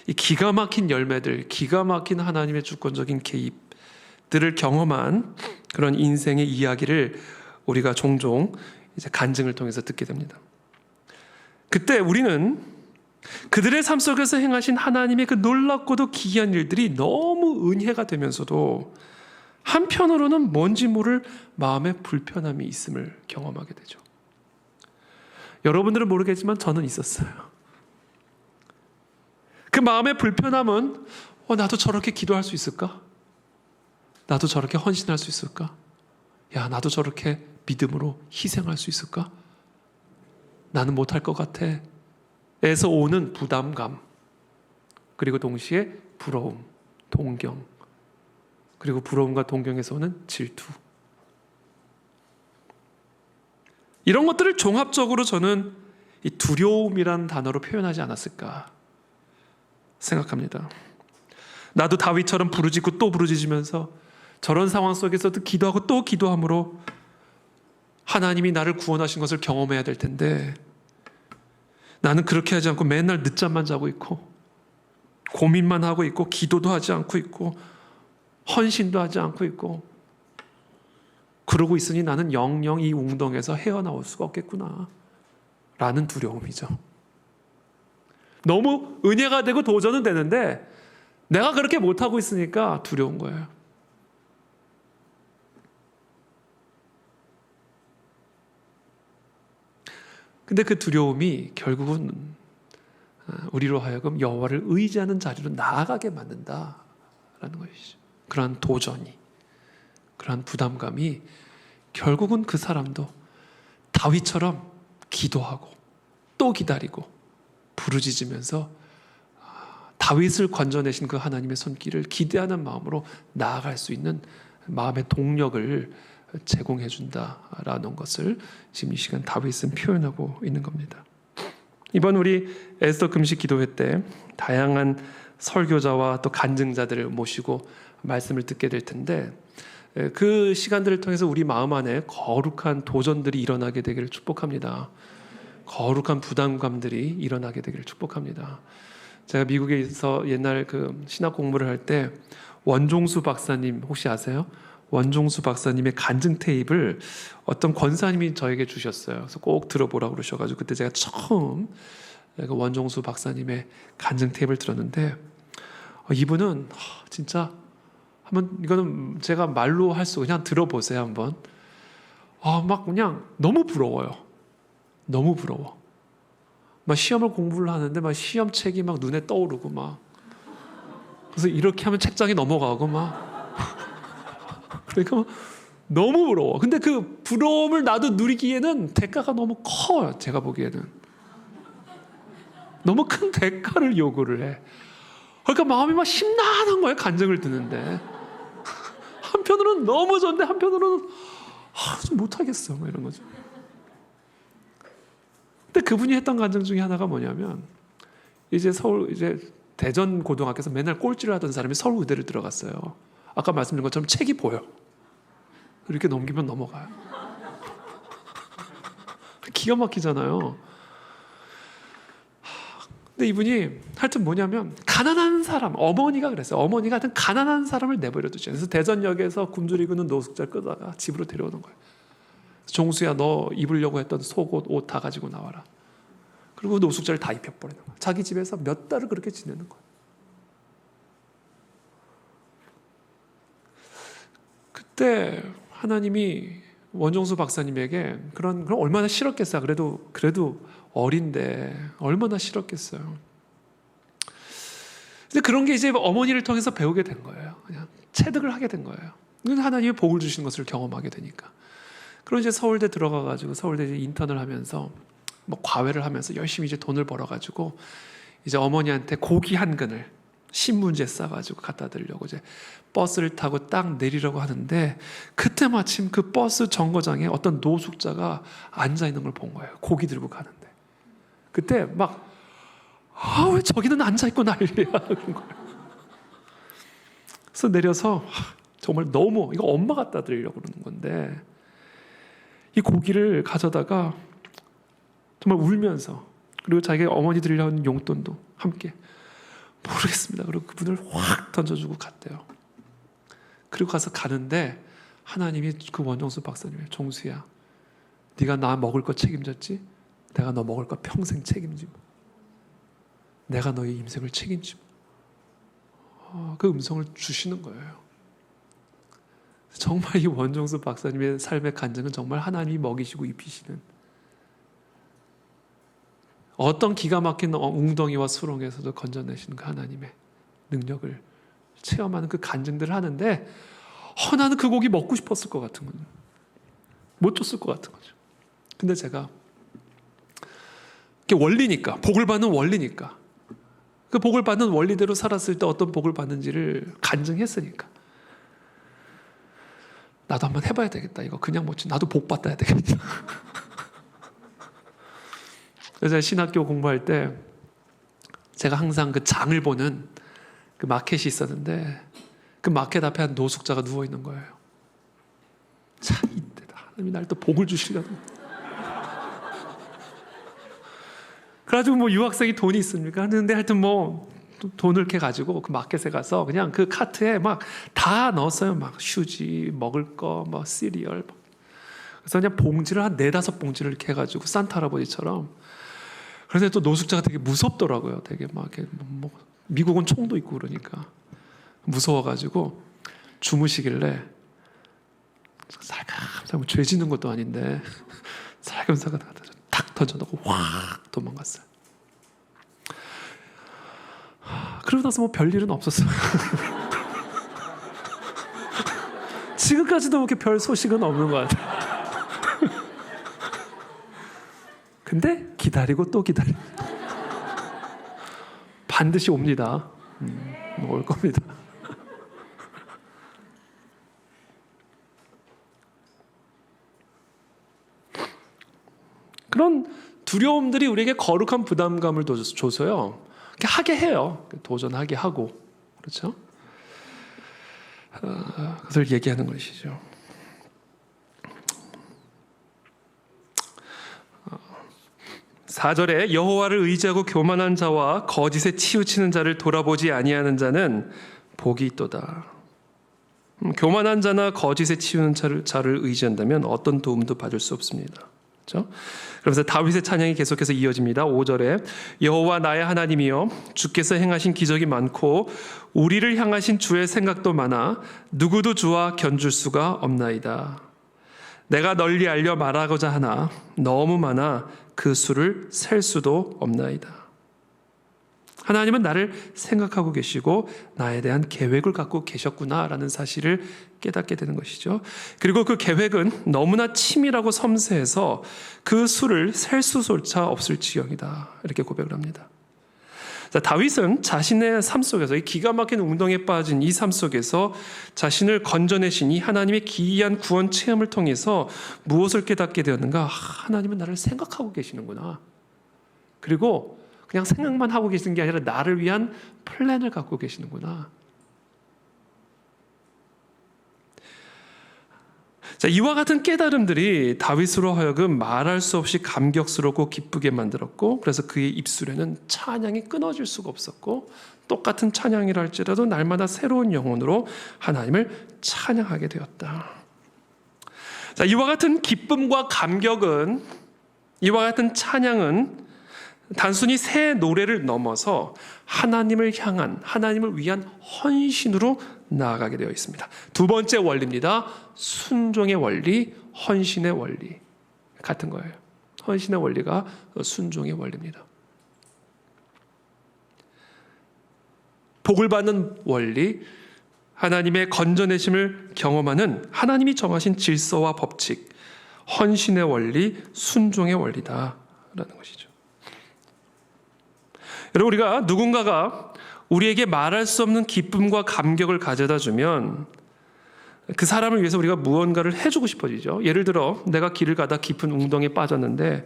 Speaker 6: 이 기가 막힌 열매들, 기가 막힌 하나님의 주권적인 개입들을 경험한 그런 인생의 이야기를 우리가 종종 이제 간증을 통해서 듣게 됩니다. 그때 우리는 그들의 삶 속에서 행하신 하나님의 그 놀랍고도 기이한 일들이 너무 은혜가 되면서도 한편으로는 뭔지 모를 마음의 불편함이 있음을 경험하게 되죠. 여러분들은 모르겠지만 저는 있었어요. 그 마음의 불편함은 나도 저렇게 기도할 수 있을까? 나도 저렇게 헌신할 수 있을까? 야, 나도 저렇게 믿음으로 희생할 수 있을까? 나는 못할 것 같아. 에서 오는 부담감, 그리고 동시에 부러움, 동경, 그리고 부러움과 동경에서 오는 질투. 이런 것들을 종합적으로 저는 이 두려움이라는 단어로 표현하지 않았을까 생각합니다. 나도 다윗처럼 부르짖고 또 부르짖으면서 저런 상황 속에서도 기도하고 또 기도함으로 하나님이 나를 구원하신 것을 경험해야 될 텐데 나는 그렇게 하지 않고 맨날 늦잠만 자고 있고 고민만 하고 있고 기도도 하지 않고 있고 헌신도 하지 않고 있고 그러고 있으니 나는 영영 이 웅덩에서 헤어나올 수가 없겠구나 라는 두려움이죠. 너무 은혜가 되고 도전은 되는데 내가 그렇게 못하고 있으니까 두려운 거예요. 근데 그 두려움이 결국은 우리로 하여금 여호와를 의지하는 자리로 나아가게 만든다라는 것이죠. 그러한 도전이, 그러한 부담감이 결국은 그 사람도 다윗처럼 기도하고 또 기다리고 부르짖으면서 다윗을 건져내신 그 하나님의 손길을 기대하는 마음으로 나아갈 수 있는 마음의 동력을 제공해 준다라는 것을 지금 이 시간 다윗은 표현하고 있는 겁니다. 이번 우리 에스더 금식 기도회 때 다양한 설교자와 또 간증자들을 모시고 말씀을 듣게 될 텐데 그 시간들을 통해서 우리 마음 안에 거룩한 도전들이 일어나게 되기를 축복합니다. 거룩한 부담감들이 일어나게 되기를 축복합니다. 제가 미국에서 옛날 그 신학 공부를 할 때 원종수 박사님 혹시 아세요? 원종수 박사님의 간증 테이프를 어떤 권사님이 저에게 주셨어요. 그래서 꼭 들어보라고 그러셔가지고 그때 제가 처음 원종수 박사님의 간증 테이프를 들었는데 이분은 진짜 한번 이거는 제가 말로 할 수 그냥 들어보세요 한번. 막 그냥 너무 부러워요. 너무 부러워. 막 시험을 공부를 하는데 막 시험책이 막 눈에 떠오르고 막 그래서 이렇게 하면 책장이 넘어가고 막 그러니까 너무 부러워. 근데 그 부러움을 나도 누리기에는 대가가 너무 커요. 제가 보기에는 너무 큰 대가를 요구를 해. 그러니까 마음이 막 심란한 거예요. 간증을 듣는데 한편으로는 너무 좋은데 한편으로는 좀 못하겠어 뭐 이런 거죠. 근데 그분이 했던 간증 중에 하나가 뭐냐면 이제 대전 고등학교에서 맨날 꼴찌를 하던 사람이 서울 의대를 들어갔어요. 아까 말씀드린 것처럼 책이 보여. 이렇게 넘기면 넘어가요. 기가 막히잖아요. 근데 이분이 하여튼 뭐냐면 가난한 사람, 어머니가 그랬어요. 어머니가 하여튼 가난한 사람을 내버려 두죠. 그래서 대전역에서 굶주리고 있는 노숙자를 끌다가 집으로 데려오는 거예요. 종수야 너 입으려고 했던 속옷, 옷 다 가지고 나와라. 그리고 노숙자를 다 입혀버리는 거예요. 자기 집에서 몇 달을 그렇게 지내는 거예요. 그때 하나님이 원종수 박사님에게 그런 얼마나 싫었겠어요. 그래도 어린데 얼마나 싫었겠어요. 근데 그런 게 이제 어머니를 통해서 배우게 된 거예요. 그냥 체득을 하게 된 거예요. 하나님의 복을 주시는 것을 경험하게 되니까. 그리고 이제 서울대 들어가가지고 서울대 이제 인턴을 하면서 뭐 과외를 하면서 열심히 이제 돈을 벌어가지고 이제 어머니한테 고기 한 근을 신문지에 싸가지고 갖다 드리려고 이제 버스를 타고 딱 내리려고 하는데 그때 마침 그 버스 정거장에 어떤 노숙자가 앉아 있는 걸 본 거예요. 고기 들고 가는데 그때 막 왜 저기는 앉아 있고 난리야 그런 거예요. 그래서 내려서 정말 너무 이거 엄마 갖다 드리려고 그러는 건데 이 고기를 가져다가 정말 울면서 그리고 자기가 어머니 드리려는 용돈도 함께 모르겠습니다. 그리고 그분을 확 던져주고 갔대요. 그리고 가서 가는데 하나님이 그 원종수 박사님의 종수야 네가 나 먹을 거 책임졌지?
Speaker 1: 내가 너 먹을 거 평생 책임지고 내가 너의 인생을 책임지고 그 음성을 주시는 거예요. 정말 이 원종수 박사님의 삶의 간증은 정말 하나님이 먹이시고 입히시는 어떤 기가 막힌 웅덩이와 수렁에서도 건져내시는 그 하나님의 능력을 체험하는 그 간증들을 하는데 나는 그 고기 먹고 싶었을 것 같은 거예요. 못 줬을 것 같은 거죠. 근데 제가 원리니까, 복을 받는 원리니까, 그 복을 받는 원리대로 살았을 때 어떤 복을 받는지를 간증했으니까 나도 한번 해봐야 되겠다. 이거 그냥 못지 나도 복 받아야 되겠다. 그래서 제가 신학교 공부할 때 제가 항상 그 장을 보는 그 마켓이 있었는데 그 마켓 앞에 한 노숙자가 누워 있는 거예요. 참 이때다. 하나님이 날 또 복을 주시려고. 그래가지고 뭐 유학생이 돈이 있습니까? 근데 하여튼 뭐 돈을 이렇게 가지고 그 마켓에 가서 그냥 그 카트에 막 다 넣었어요. 막 휴지, 먹을 거, 뭐 시리얼. 그래서 그냥 봉지를 한 4-5 봉지를 이렇게 해가지고 산타 할아버지처럼. 그래서 또 노숙자가 되게 무섭더라고요. 되게 막 이렇게 뭐 미국은 총도 있고 그러니까 무서워가지고 주무시길래 살금살금 죄 짓는 것도 아닌데 살금살금 탁 던져놓고 확 도망갔어요. 그러고 나서 뭐 별일은 없었어요. 지금까지도 그렇게 별 소식은 없는 것 같아요. 근데 기다리고 또 기다리고 반드시 옵니다. 올 겁니다. 그런 두려움들이 우리에게 거룩한 부담감을 줘서요. 하게 해요. 도전하게 하고. 그렇죠? 그것을 얘기하는 것이죠. 4절에 여호와를 의지하고 교만한 자와 거짓에 치우치는 자를 돌아보지 아니하는 자는 복이 있도다. 교만한 자나 거짓에 치우는 자를 의지한다면 어떤 도움도 받을 수 없습니다. 그렇죠? 그러면서 다윗의 찬양이 계속해서 이어집니다. 5절에 여호와 나의 하나님이여 주께서 행하신 기적이 많고 우리를 향하신 주의 생각도 많아 누구도 주와 견줄 수가 없나이다. 내가 널리 알려 말하고자 하나 너무 많아 그 수를 셀 수도 없나이다. 하나님은 나를 생각하고 계시고 나에 대한 계획을 갖고 계셨구나라는 사실을 깨닫게 되는 것이죠. 그리고 그 계획은 너무나 치밀하고 섬세해서 그 수를 셀 수조차 없을 지경이다. 이렇게 고백을 합니다. 자, 다윗은 자신의 삶 속에서 이 기가 막힌 웅덩이에 빠진 이 삶 속에서 자신을 건져내신 이 하나님의 기이한 구원 체험을 통해서 무엇을 깨닫게 되었는가? 하나님은 나를 생각하고 계시는구나. 그리고 그냥 생각만 하고 계시는 게 아니라 나를 위한 플랜을 갖고 계시는구나. 자, 이와 같은 깨달음들이 다윗으로 하여금 말할 수 없이 감격스럽고 기쁘게 만들었고, 그래서 그의 입술에는 찬양이 끊어질 수가 없었고, 똑같은 찬양이라 할지라도 날마다 새로운 영혼으로 하나님을 찬양하게 되었다. 자, 이와 같은 기쁨과 감격은, 이와 같은 찬양은 단순히 새 노래를 넘어서 하나님을 향한, 하나님을 위한 헌신으로 나아가게 되어 있습니다. 두 번째 원리입니다. 순종의 원리, 헌신의 원리. 같은 거예요. 헌신의 원리가 순종의 원리입니다. 복을 받는 원리, 하나님의 건져내심을 경험하는 하나님이 정하신 질서와 법칙, 헌신의 원리, 순종의 원리다라는 것이죠. 여러분, 우리가 누군가가 우리에게 말할 수 없는 기쁨과 감격을 가져다 주면 그 사람을 위해서 우리가 무언가를 해주고 싶어지죠. 예를 들어 내가 길을 가다 깊은 웅덩이에 빠졌는데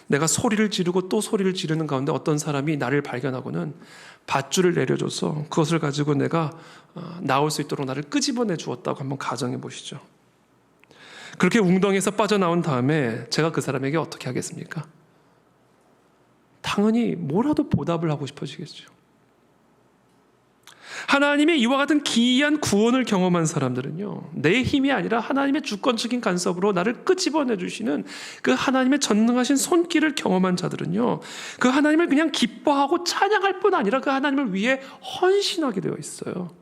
Speaker 1: 내가 소리를 지르고 또 소리를 지르는 가운데 어떤 사람이 나를 발견하고는 밧줄을 내려줘서 그것을 가지고 내가 나올 수 있도록 나를 끄집어내 주었다고 한번 가정해 보시죠. 그렇게 웅덩이에서 빠져나온 다음에 제가 그 사람에게 어떻게 하겠습니까? 당연히 뭐라도 보답을 하고 싶어지겠죠.
Speaker 6: 하나님의 이와 같은 기이한 구원을 경험한 사람들은요, 내 힘이 아니라 하나님의 주권적인 간섭으로 나를 끄집어내 주시는 그 하나님의 전능하신 손길을 경험한 자들은요, 그 하나님을 그냥 기뻐하고 찬양할 뿐 아니라 그 하나님을 위해 헌신하게 되어 있어요.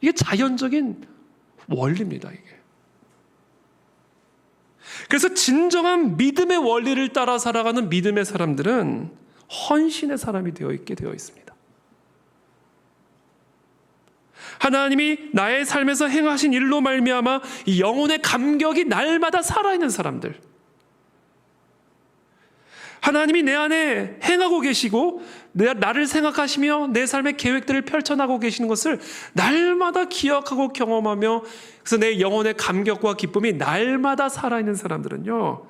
Speaker 6: 이게 자연적인 원리입니다, 이게. 그래서 진정한 믿음의 원리를 따라 살아가는 믿음의 사람들은 헌신의 사람이 되어 있게 되어 있습니다. 하나님이 나의 삶에서 행하신 일로 말미암아 이 영혼의 감격이 날마다 살아있는 사람들, 하나님이 내 안에 행하고 계시고 나를 생각하시며 내 삶의 계획들을 펼쳐나가고 계시는 것을 날마다 기억하고 경험하며, 그래서 내 영혼의 감격과 기쁨이 날마다 살아있는 사람들은요,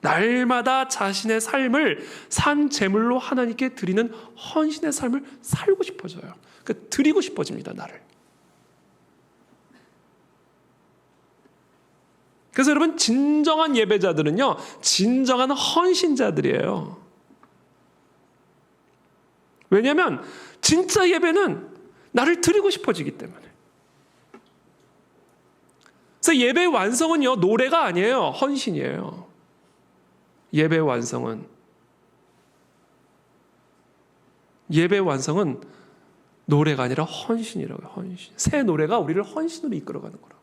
Speaker 6: 날마다 자신의 삶을 산 제물로 하나님께 드리는 헌신의 삶을 살고 싶어져요. 그러니까 드리고 싶어집니다, 나를. 그래서 여러분, 진정한 예배자들은요, 진정한 헌신자들이에요. 왜냐하면 진짜 예배는 나를 드리고 싶어지기 때문에. 그래서 예배의 완성은요, 노래가 아니에요, 헌신이에요. 예배의 완성은 노래가 아니라 헌신이라고요. 헌신. 새 노래가 우리를 헌신으로 이끌어가는 거라고요.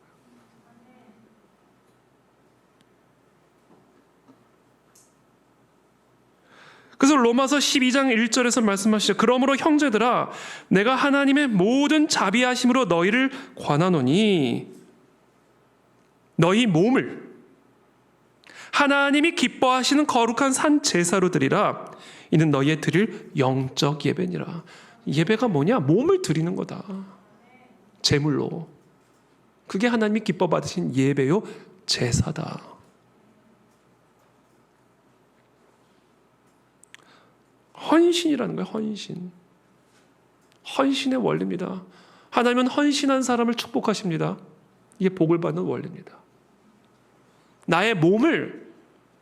Speaker 6: 그래서 로마서 12장 1절에서 말씀하시죠. 그러므로 형제들아, 내가 하나님의 모든 자비하심으로 너희를 권하노니 너희 몸을 하나님이 기뻐하시는 거룩한 산 제사로 드리라. 이는 너희의 드릴 영적 예배니라. 예배가 뭐냐? 몸을 드리는 거다. 제물로. 그게 하나님이 기뻐 받으신 예배요, 제사다. 헌신이라는 거예요, 헌신. 헌신의 원리입니다. 하나님은 헌신한 사람을 축복하십니다. 이게 복을 받는 원리입니다. 나의 몸을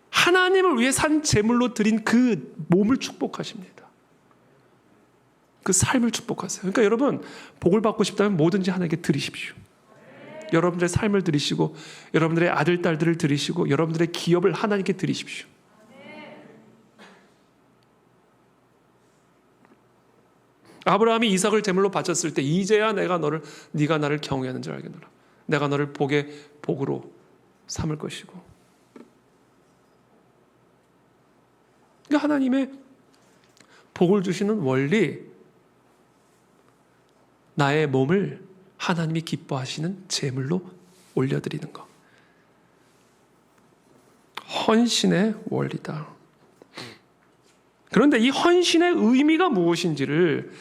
Speaker 6: 하나님을 위해 산 제물로 드린 그 몸을 축복하십니다. 그 삶을 축복하세요. 그러니까 여러분, 복을 받고 싶다면 뭐든지 하나님께 드리십시오. 여러분들의 삶을 드리시고, 여러분들의 아들, 딸들을 드리시고, 여러분들의 기업을 하나님께 드리십시오. 아브라함이 이삭을 제물로 바쳤을 때, 이제야 네가 나를 경외하는 줄 알겠노라. 내가 너를 복의 복으로 삼을 것이고. 그러니까 하나님의 복을 주시는 원리, 나의 몸을 하나님이 기뻐하시는 제물로 올려드리는 것. 헌신의 원리다. 그런데 이 헌신의 의미가 무엇인지를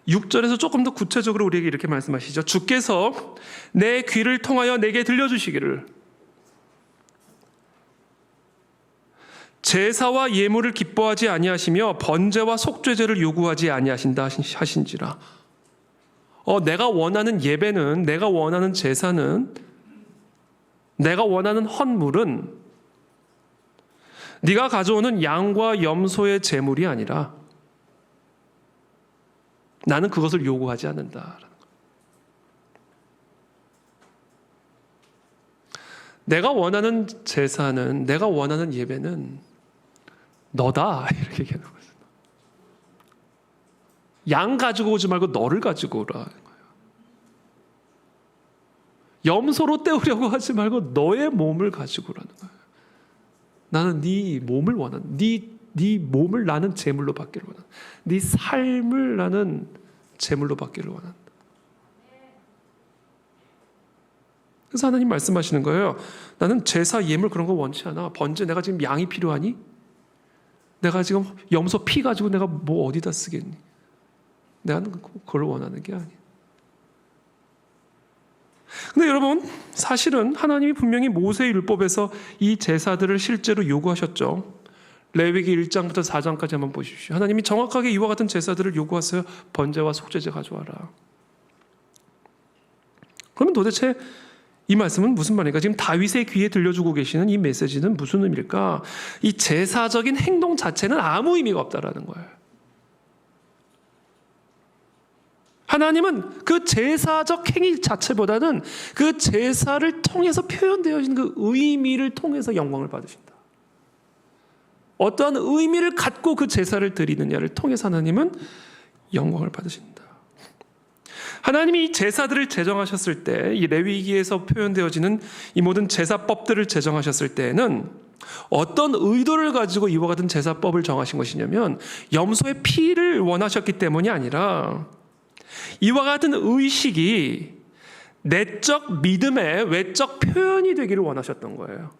Speaker 6: 6절에서 조금 더 구체적으로 우리에게 이렇게 말씀하시죠. 주께서 내 귀를 통하여 내게 들려주시기를 제사와 예물을 기뻐하지 아니하시며 번제와 속죄제를 요구하지 아니하신다 하신지라. 내가 원하는 예배는, 내가 원하는 제사는, 내가 원하는 헌물은 네가 가져오는 양과 염소의 제물이 아니라 나는 그것을 요구하지 않는다. 내가 원하는 제사는, 내가 원하는 예배는 너다, 이렇게 얘기하는 거예요. 양 가지고 오지 말고 너를 가지고 오라는 거예요. 염소로 때우려고 하지 말고 너의 몸을 가지고 오라는 거예요. 나는 네 몸을 원한다. 네 몸을 나는 제물로 받기를 원한다. 네 삶을 나는 제물로 받기를 원한다. 그래서 하나님 말씀하시는 거예요. 나는 제사, 예물 그런 거 원치 않아. 번제, 내가 지금 양이 필요하니? 내가 지금 염소 피 가지고 내가 뭐 어디다 쓰겠니? 내가 그걸 원하는 게 아니야. 근데 여러분, 사실은 하나님이 분명히 모세의 율법에서 이 제사들을 실제로 요구하셨죠. 레위기 1장부터 4장까지 한번 보십시오. 하나님이 정확하게 이와 같은 제사들을 요구하세요. 번제와 속죄제 가져와라. 그러면 도대체 이 말씀은 무슨 말일까? 지금 다윗의 귀에 들려주고 계시는 이 메시지는 무슨 의미일까? 이 제사적인 행동 자체는 아무 의미가 없다라는 거예요. 하나님은 그 제사적 행위 자체보다는 그 제사를 통해서 표현되어진 그 의미를 통해서 영광을 받으신다. 어떠한 의미를 갖고 그 제사를 드리느냐를 통해서 하나님은 영광을 받으신다. 하나님이 이 제사들을 제정하셨을 때, 이 레위기에서 표현되어지는 이 모든 제사법들을 제정하셨을 때에는 어떤 의도를 가지고 이와 같은 제사법을 정하신 것이냐면 염소의 피를 원하셨기 때문이 아니라 이와 같은 의식이 내적 믿음의 외적 표현이 되기를 원하셨던 거예요.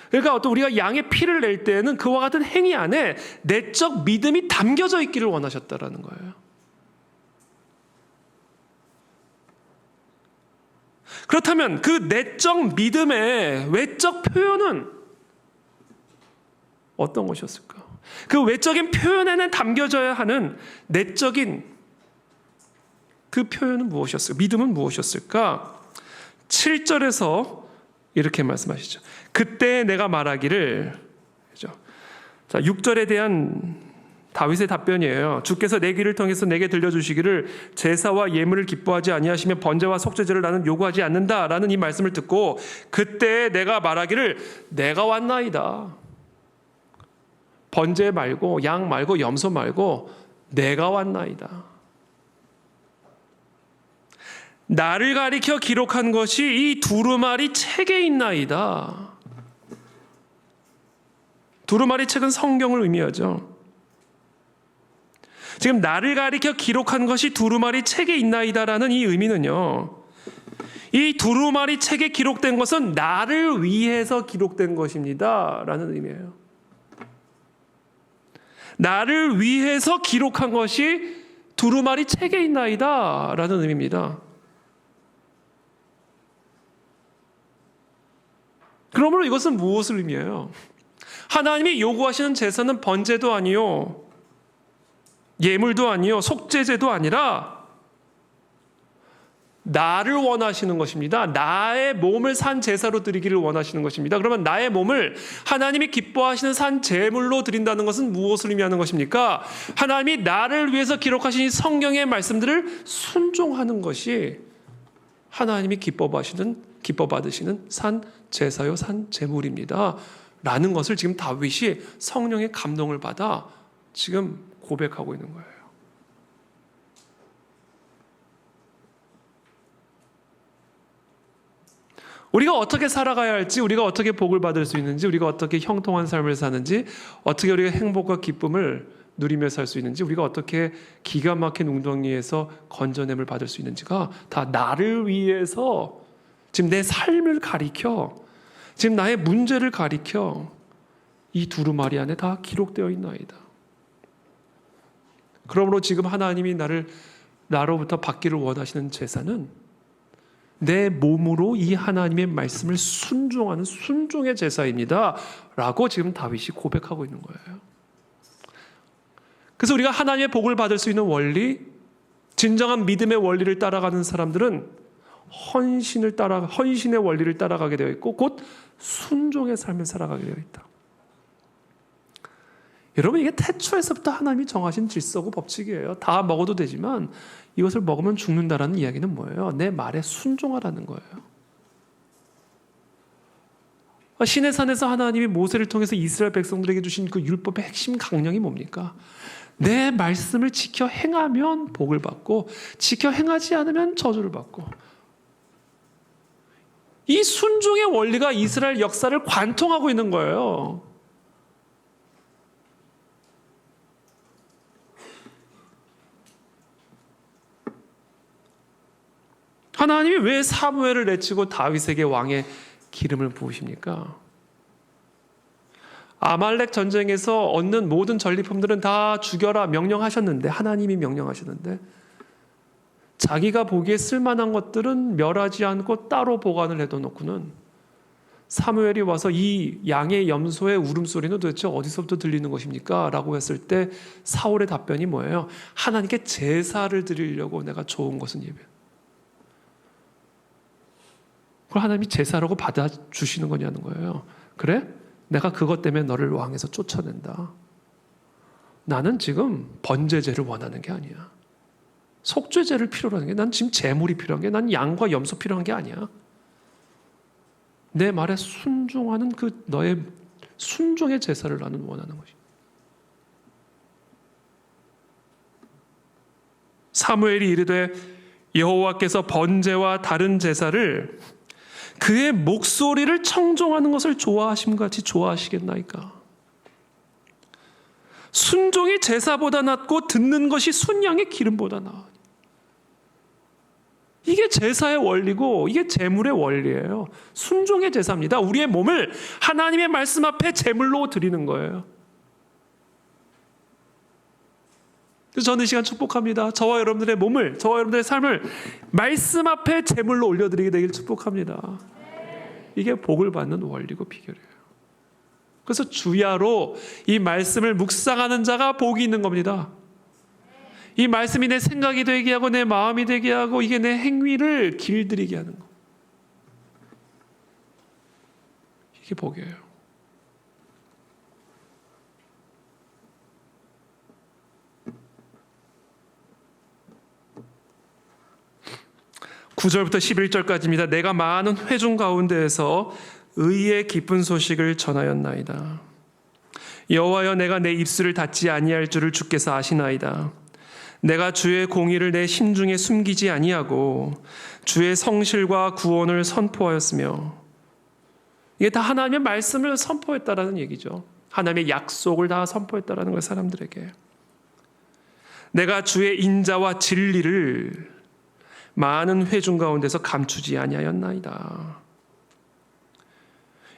Speaker 6: 그러니까 어떤 우리가 양의 피를 낼 때는 그와 같은 행위 안에 내적 믿음이 담겨져 있기를 원하셨다라는 거예요. 그렇다면 그 내적 믿음의 외적 표현은 어떤 것이었을까? 그 외적인 표현에는 담겨져야 하는 내적인 그 표현은 무엇이었을까? 믿음은 무엇이었을까? 7절에서 이렇게 말씀하시죠. 그때 내가 말하기를, 자, 6절에 대한 다윗의 답변이에요. 주께서 내 귀를 통해서 내게 들려주시기를 제사와 예물을 기뻐하지 아니하시며 번제와 속죄제를 나는 요구하지 않는다라는 이 말씀을 듣고 그때 내가 말하기를 내가 왔나이다. 번제 말고 양 말고 염소 말고 내가 왔나이다. 나를 가리켜 기록한 것이 이 두루마리 책에 있나이다. 두루마리 책은 성경을 의미하죠. 지금 나를 가리켜 기록한 것이 두루마리 책에 있나이다라는 이 의미는요, 이 두루마리 책에 기록된 것은 나를 위해서 기록된 것입니다 라는 의미예요. 나를 위해서 기록한 것이 두루마리 책에 있나이다 라는 의미입니다. 그러므로 이것은 무엇을 의미해요? 하나님이 요구하시는 제사는 번제도 아니요, 예물도 아니요, 속죄제도 아니라 나를 원하시는 것입니다. 나의 몸을 산 제사로 드리기를 원하시는 것입니다. 그러면 나의 몸을 하나님이 기뻐하시는 산 제물로 드린다는 것은 무엇을 의미하는 것입니까? 하나님이 나를 위해서 기록하신 이 성경의 말씀들을 순종하는 것이 하나님이 기뻐받으시는 산 제사요, 산 제물입니다 라는 것을 지금 다윗이 성령의 감동을 받아 지금 고백하고 있는 거예요. 우리가 어떻게 살아가야 할지, 우리가 어떻게 복을 받을 수 있는지, 우리가 어떻게 형통한 삶을 사는지, 어떻게 우리가 행복과 기쁨을 누리며 살 수 있는지, 우리가 어떻게 기가 막힌 웅덩이에서 건져냄을 받을 수 있는지가 다 나를 위해서 지금 내 삶을 가리켜, 지금 나의 문제를 가리켜 이 두루마리 안에 다 기록되어 있나이다. 그러므로 지금 하나님이 나로부터 받기를 원하시는 제사는 내 몸으로 이 하나님의 말씀을 순종하는 순종의 제사입니다 라고 지금 다윗이 고백하고 있는 거예요. 그래서 우리가 하나님의 복을 받을 수 있는 원리, 진정한 믿음의 원리를 따라가는 사람들은 헌신의 원리를 따라가게 되어 있고 곧 순종의 삶을 살아가게 되어 있다. 여러분, 이게 태초에서부터 하나님이 정하신 질서고 법칙이에요. 다 먹어도 되지만 이것을 먹으면 죽는다라는 이야기는 뭐예요? 내 말에 순종하라는 거예요. 시내 산에서 하나님이 모세를 통해서 이스라엘 백성들에게 주신 그 율법의 핵심 강령이 뭡니까? 내 말씀을 지켜 행하면 복을 받고 지켜 행하지 않으면 저주를 받고, 이 순종의 원리가 이스라엘 역사를 관통하고 있는 거예요. 하나님이 왜 사무엘을 내치고 다윗에게 왕의 기름을 부으십니까? 아말렉 전쟁에서 얻는 모든 전리품들은 다 죽여라 명령하셨는데, 하나님이 명령하셨는데 자기가 보기에 쓸만한 것들은 멸하지 않고 따로 보관을 해둬놓고는 사무엘이 와서 이 양의 염소의 울음소리는 도대체 어디서부터 들리는 것입니까? 라고 했을 때 사울의 답변이 뭐예요? 하나님께 제사를 드리려고 내가 좋은 것은 예배. 그걸 하나님이 제사라고 받아주시는 거냐는 거예요. 그래? 내가 그것 때문에 너를 왕에서 쫓아낸다. 나는 지금 번제제를 원하는 게 아니야. 속죄제를 필요로 하는 게, 난 지금 제물이 필요한 게, 난 양과 염소 필요한 게 아니야. 내 말에 순종하는 그 너의 순종의 제사를 나는 원하는 것이. 사무엘이 이르되 여호와께서 번제와 다른 제사를 그의 목소리를 청종하는 것을 좋아하심 같이 좋아하시겠나이까. 순종이 제사보다 낫고 듣는 것이 순양의 기름보다 나아. 이게 제사의 원리고 이게 제물의 원리예요. 순종의 제사입니다. 우리의 몸을 하나님의 말씀 앞에 제물로 드리는 거예요. 그래서 저는 이 시간 축복합니다. 저와 여러분들의 몸을, 저와 여러분들의 삶을 말씀 앞에 제물로 올려드리게 되길 축복합니다. 이게 복을 받는 원리고 비결이에요. 그래서 주야로 이 말씀을 묵상하는 자가 복이 있는 겁니다. 이 말씀이 내 생각이 되게 하고 내 마음이 되게 하고 이게 내 행위를 길들이게 하는 거. 이게 복이에요. (9절부터) (11절까지입니다) 내가 많은 회중 가운데에서 의의 기쁜 소식을 전하였나이다. 여호와여, 내가 내 입술을 닫지 아니할 줄을 주께서 아시나이다. 내가 주의 공의를 내 심중에 숨기지 아니하고 주의 성실과 구원을 선포하였으며, 이게 다 하나님의 말씀을 선포했다라는 얘기죠. 하나님의 약속을 다 선포했다라는 거예요, 사람들에게. 내가 주의 인자와 진리를 많은 회중 가운데서 감추지 아니하였나이다.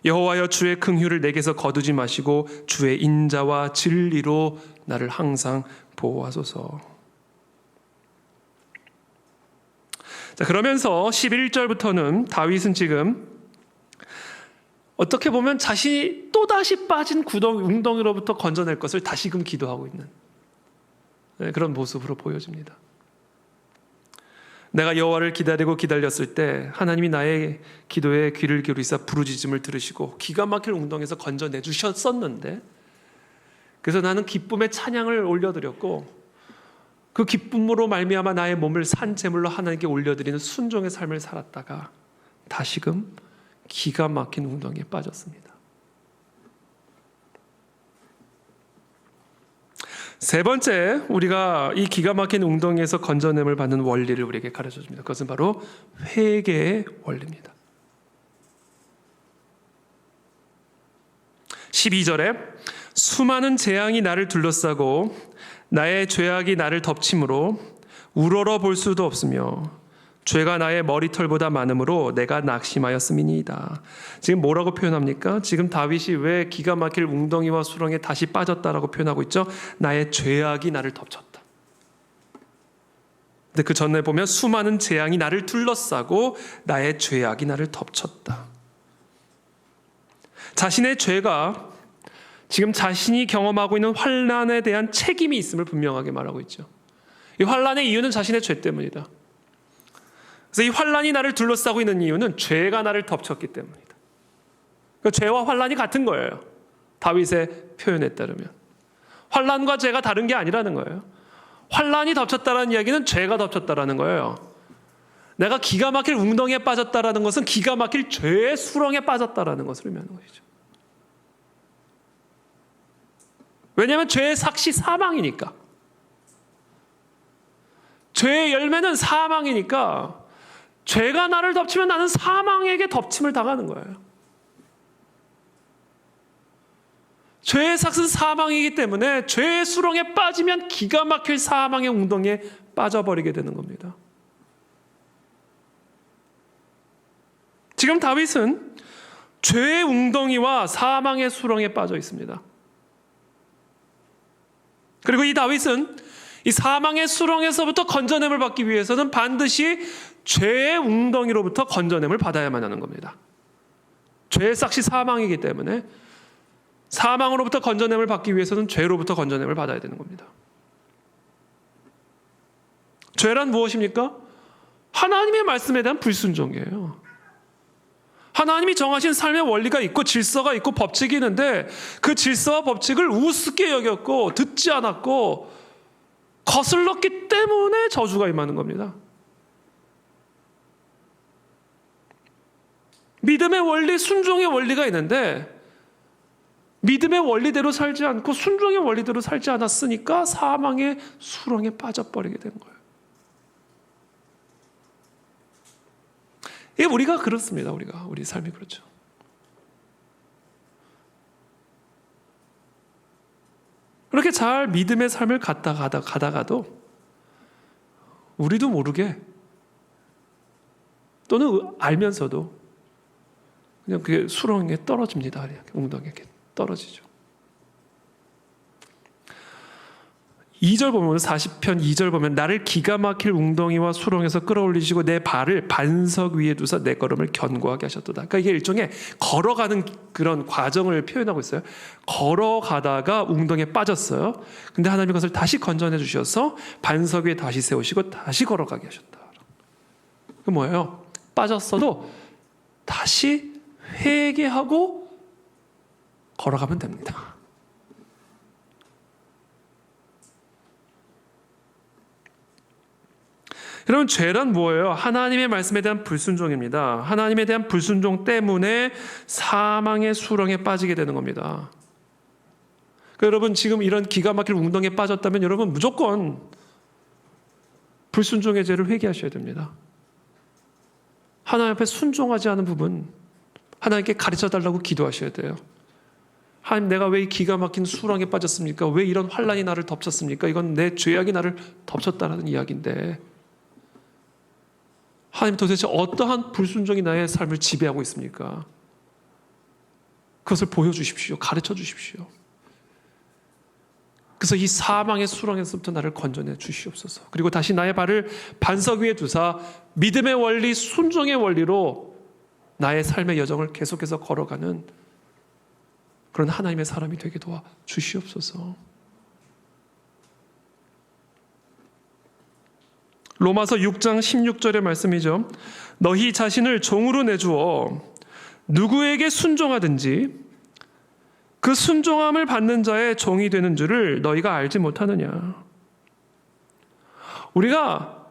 Speaker 6: 여호와여, 주의 긍휼을 내게서 거두지 마시고 주의 인자와 진리로 나를 항상 보호하소서. 자, 그러면서 11절부터는 다윗은 지금 어떻게 보면 자신이 또다시 빠진 웅덩이로부터 건져낼 것을 다시금 기도하고 있는 그런 모습으로 보여집니다. 내가 여호와를 기다리고 기다렸을 때 하나님이 나의 기도에 귀를 기울이사 부르짖음을 들으시고 기가 막힐 웅덩이에서 건져내 주셨었는데, 그래서 나는 기쁨의 찬양을 올려드렸고 그 기쁨으로 말미암아 나의 몸을 산 제물로 하나님께 올려드리는 순종의 삶을 살았다가 다시금 기가 막힌 웅덩이에 빠졌습니다. 세 번째, 우리가 이 기가 막힌 웅덩이에서 건져냄을 받는 원리를 우리에게 가르쳐 줍니다. 그것은 바로 회개의 원리입니다. 12절에 수많은 재앙이 나를 둘러싸고 나의 죄악이 나를 덮침으로 우러러 볼 수도 없으며 죄가 나의 머리털보다 많음으로 내가 낙심하였음이니이다. 지금 뭐라고 표현합니까? 지금 다윗이 왜 기가 막힐 웅덩이와 수렁에 다시 빠졌다라고 표현하고 있죠? 나의 죄악이 나를 덮쳤다. 근데 그 전에 보면 수많은 재앙이 나를 둘러싸고 나의 죄악이 나를 덮쳤다. 자신의 죄가 지금 자신이 경험하고 있는 환난에 대한 책임이 있음을 분명하게 말하고 있죠. 이 환난의 이유는 자신의 죄 때문이다. 그래서 이 환난이 나를 둘러싸고 있는 이유는 죄가 나를 덮쳤기 때문이다. 그러니까 죄와 환난이 같은 거예요. 다윗의 표현에 따르면 환난과 죄가 다른 게 아니라는 거예요. 환난이 덮쳤다는 이야기는 죄가 덮쳤다라는 거예요. 내가 기가 막힐 웅덩이에 빠졌다라는 것은 기가 막힐 죄의 수렁에 빠졌다라는 것을 의미하는 것이죠. 왜냐하면 죄의 삭시 사망이니까. 죄의 열매는 사망이니까 죄가 나를 덮치면 나는 사망에게 덮침을 당하는 거예요. 죄의 삭은 사망이기 때문에 죄의 수렁에 빠지면 기가 막힐 사망의 웅덩이에 빠져버리게 되는 겁니다. 지금 다윗은 죄의 웅덩이와 사망의 수렁에 빠져 있습니다. 그리고 이 다윗은 이 사망의 수렁에서부터 건져냄을 받기 위해서는 반드시 죄의 웅덩이로부터 건져냄을 받아야만 하는 겁니다. 죄의 삭시 사망이기 때문에 사망으로부터 건져냄을 받기 위해서는 죄로부터 건져냄을 받아야 되는 겁니다. 죄란 무엇입니까? 하나님의 말씀에 대한 불순종이에요.
Speaker 1: 하나님이 정하신 삶의 원리가 있고 질서가 있고 법칙이 있는데 그 질서와 법칙을 우습게 여겼고 듣지 않았고 거슬렀기 때문에 저주가 임하는 겁니다. 믿음의 원리, 순종의 원리가 있는데 믿음의 원리대로 살지 않고 순종의 원리대로 살지 않았으니까 사망의 수렁에 빠져버리게 된 거예요. 우리가 그렇습니다. 우리 삶이 그렇죠. 그렇게 잘 믿음의 삶을 가다가도 우리도 모르게 또는 알면서도 그냥 그게 수렁에 떨어집니다. 그냥 웅덩이에 떨어지죠. 2절 보면 오늘 40편 2절 보면 나를 기가 막힐 웅덩이와 수렁에서 끌어올리시고 내 발을 반석 위에 두사 내 걸음을 견고하게 하셨도다. 그러니까 이게 일종의 걸어가는 그런 과정을 표현하고 있어요. 걸어가다가 웅덩이에 빠졌어요. 근데 하나님이 그것을 다시 건져내 주셔서 반석 위에 다시 세우시고 다시 걸어가게 하셨다. 그 뭐예요? 빠졌어도 다시 회개하고 걸어가면 됩니다. 여러분, 죄란 뭐예요? 하나님의 말씀에 대한 불순종입니다. 하나님에 대한 불순종 때문에 사망의 수렁에 빠지게 되는 겁니다. 그러니까 여러분, 지금 이런 기가 막힐 웅덩이에 빠졌다면 여러분 무조건 불순종의 죄를 회개하셔야 됩니다. 하나님 앞에 순종하지 않은 부분 하나님께 가르쳐달라고 기도하셔야 돼요. 하나님, 내가 왜 이 기가 막힌 수렁에 빠졌습니까? 왜 이런 환난이 나를 덮쳤습니까? 이건 내 죄악이 나를 덮쳤다는 이야기인데 하나님, 도대체 어떠한 불순종이 나의 삶을 지배하고 있습니까? 그것을 보여주십시오. 가르쳐 주십시오. 그래서 이 사망의 수렁에서부터 나를 건져내 주시옵소서. 그리고 다시 나의 발을 반석 위에 두사 믿음의 원리, 순종의 원리로 나의 삶의 여정을 계속해서 걸어가는 그런 하나님의 사람이 되게 도와 주시옵소서. 로마서 6장 16절의 말씀이죠. 너희 자신을 종으로 내주어 누구에게 순종하든지 그 순종함을 받는 자의 종이 되는 줄을 너희가 알지 못하느냐. 우리가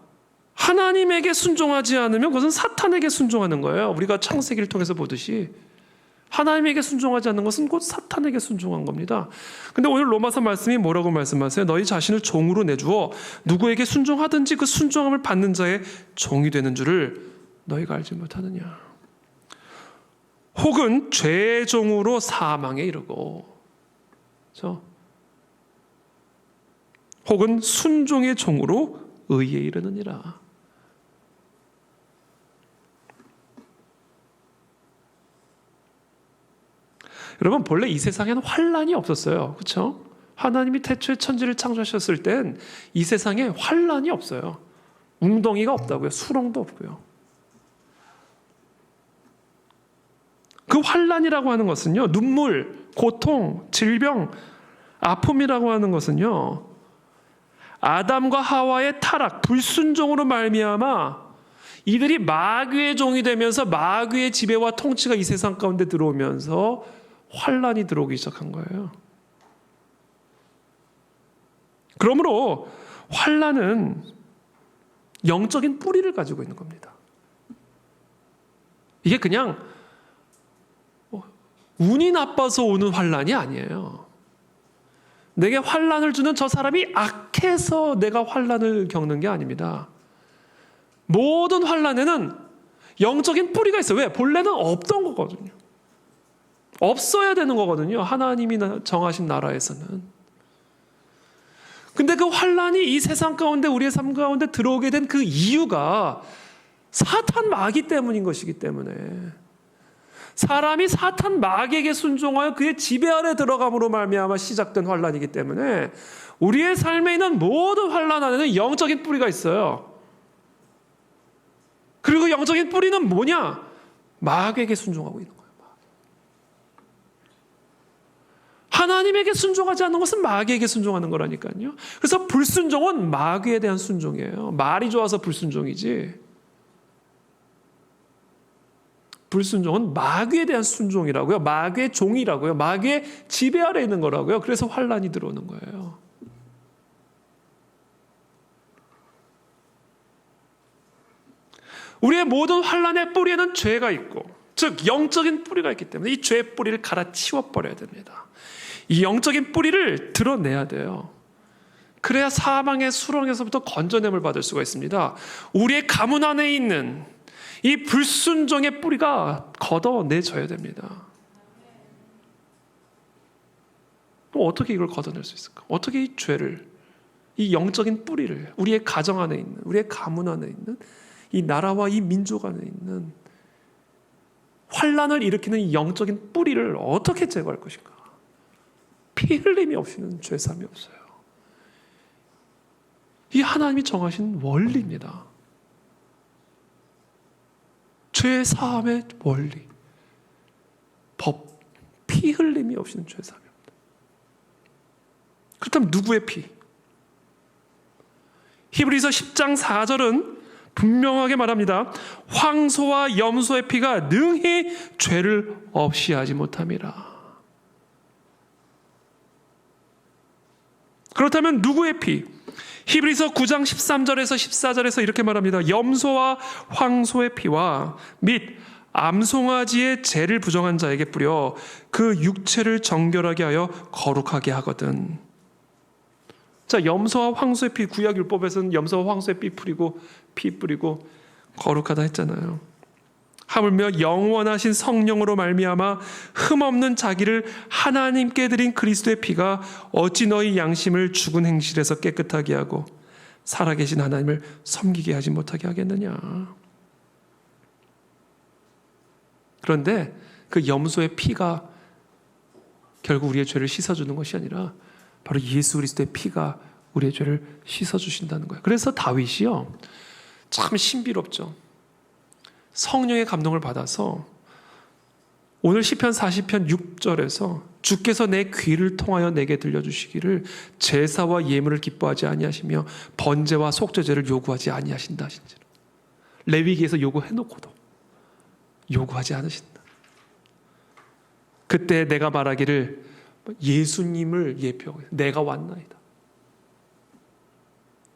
Speaker 1: 하나님에게 순종하지 않으면 그것은 사탄에게 순종하는 거예요. 우리가 창세기를 통해서 보듯이 하나님에게 순종하지 않는 것은 곧 사탄에게 순종한 겁니다. 근데 오늘 로마서 말씀이 뭐라고 말씀하세요? 너희 자신을 종으로 내주어 누구에게 순종하든지 그 순종함을 받는 자의 종이 되는 줄을 너희가 알지 못하느냐. 혹은 죄의 종으로 사망에 이르고, 그렇죠? 혹은 순종의 종으로 의에 이르느니라. 여러분, 본래 이 세상에는 환난이 없었어요. 그렇죠? 하나님이 태초에 천지를 창조하셨을 땐 이 세상에 환난이 없어요. 웅덩이가 없다고요. 수렁도 없고요. 그 환난이라고 하는 것은요, 눈물, 고통, 질병, 아픔이라고 하는 것은요, 아담과 하와의 타락, 불순종으로 말미암아 이들이 마귀의 종이 되면서 마귀의 지배와 통치가 이 세상 가운데 들어오면서 환난이 들어오기 시작한 거예요. 그러므로 환난은 영적인 뿌리를 가지고 있는 겁니다. 이게 그냥 운이 나빠서 오는 환난이 아니에요. 내게 환난을 주는 저 사람이 악해서 내가 환난을 겪는 게 아닙니다. 모든 환난에는 영적인 뿌리가 있어요. 왜? 본래는 없던 거거든요. 없어야 되는 거거든요. 하나님이 정하신 나라에서는. 근데 그 환난이 이 세상 가운데, 우리의 삶 가운데 들어오게 된 그 이유가 사탄 마귀 때문인 것이기 때문에, 사람이 사탄 마귀에게 순종하여 그의 지배 아래 들어감으로 말미암아 시작된 환난이기 때문에 우리의 삶에 있는 모든 환난 안에는 영적인 뿌리가 있어요. 그리고 영적인 뿌리는 뭐냐? 마귀에게 순종하고 있는 거예요. 하나님에게 순종하지 않는 것은 마귀에게 순종하는 거라니까요. 그래서 불순종은 마귀에 대한 순종이에요. 말이 좋아서 불순종이지 불순종은 마귀에 대한 순종이라고요. 마귀의 종이라고요. 마귀의 지배 아래 있는 거라고요. 그래서 환란이 들어오는 거예요. 우리의 모든 환란의 뿌리에는 죄가 있고, 즉 영적인 뿌리가 있기 때문에 이 죄의 뿌리를 갈아치워 버려야 됩니다. 이 영적인 뿌리를 드러내야 돼요. 그래야 사망의 수렁에서부터 건져냄을 받을 수가 있습니다. 우리의 가문 안에 있는 이 불순종의 뿌리가 걷어내져야 됩니다. 또 어떻게 이걸 걷어낼 수 있을까? 어떻게 이 죄를, 이 영적인 뿌리를 우리의 가정 안에 있는, 우리의 가문 안에 있는, 이 나라와 이 민족 안에 있는 환란을 일으키는 이 영적인 뿌리를 어떻게 제거할 것인가? 피 흘림이 없이는 죄삼이 없어요. 이 하나님이 정하신 원리입니다. 죄 사함의 원리, 법, 피 흘림이 없이는 죄 사함이 없다. 그렇다면 누구의 피? 히브리서 10장 4절은 분명하게 말합니다. 황소와 염소의 피가 능히 죄를 없이 하지 못함이라. 그렇다면 누구의 피? 히브리서 9장 13절에서 14절에서 이렇게 말합니다. 염소와 황소의 피와 및 암송아지의 죄를 부정한 자에게 뿌려 그 육체를 정결하게 하여 거룩하게 하거든. 자, 염소와 황소의 피, 구약율법에서는 염소와 황소의 피 뿌리고 거룩하다 했잖아요. 하물며 영원하신 성령으로 말미암아 흠없는 자기를 하나님께 드린 그리스도의 피가 어찌 너희 양심을 죽은 행실에서 깨끗하게 하고 살아계신 하나님을 섬기게 하지 못하게 하겠느냐. 그런데 그 염소의 피가 결국 우리의 죄를 씻어주는 것이 아니라 바로 예수 그리스도의 피가 우리의 죄를 씻어주신다는 거예요. 그래서 다윗이요, 참 신비롭죠. 성령의 감동을 받아서 오늘 시편 40편 6절에서 주께서 내 귀를 통하여 내게 들려주시기를 제사와 예물을 기뻐하지 아니하시며 번제와 속죄제를 요구하지 아니하신다 하신지라. 레위기에서 요구해놓고도 요구하지 않으신다. 그때 내가 말하기를 예수님을 예표하고 내가 왔나이다.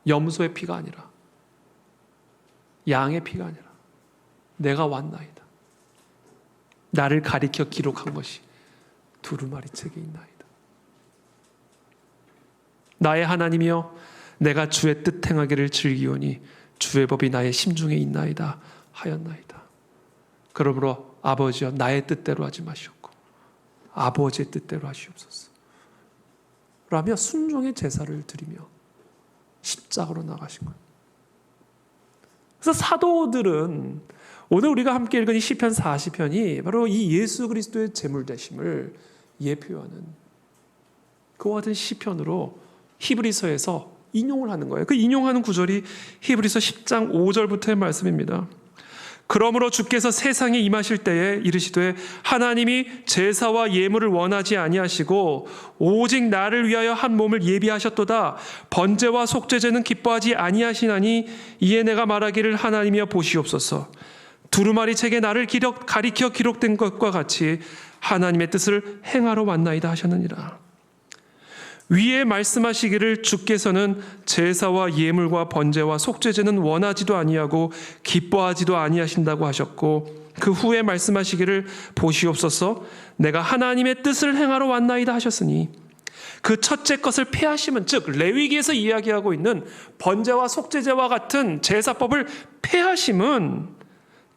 Speaker 1: 염소의 피가 아니라 양의 피가 아니라 내가 왔나이다. 나를 가리켜 기록한 것이 두루마리 책에 있나이다. 나의 하나님이여 내가 주의 뜻 행하기를 즐기오니 주의 법이 나의 심중에 있나이다 하였나이다. 그러므로 아버지여 나의 뜻대로 하지 마시옵고 아버지의 뜻대로 하시옵소서 라며 순종의 제사를 드리며 십자가로 나가신 거예요. 그래서 사도들은 오늘 우리가 함께 읽은 이 시편 40편이 바로 이 예수 그리스도의 제물 되심을 예표하는 그와 같은 시편으로 히브리서에서 인용을 하는 거예요. 그 인용하는 구절이 히브리서 10장 5절부터의 말씀입니다. 그러므로 주께서 세상에 임하실 때에 이르시되 하나님이 제사와 예물을 원하지 아니하시고 오직 나를 위하여 한 몸을 예비하셨도다. 번제와 속죄제는 기뻐하지 아니하시나니 이에 내가 말하기를 하나님이여 보시옵소서. 두루마리 책에 나를 가리켜 기록된 것과 같이 하나님의 뜻을 행하러 왔나이다 하셨느니라. 위에 말씀하시기를 주께서는 제사와 예물과 번제와 속죄제는 원하지도 아니하고 기뻐하지도 아니하신다고 하셨고 그 후에 말씀하시기를 보시옵소서 내가 하나님의 뜻을 행하러 왔나이다 하셨으니 그 첫째 것을 폐하심은 즉 레위기에서 이야기하고 있는 번제와 속죄제와 같은 제사법을 폐하심은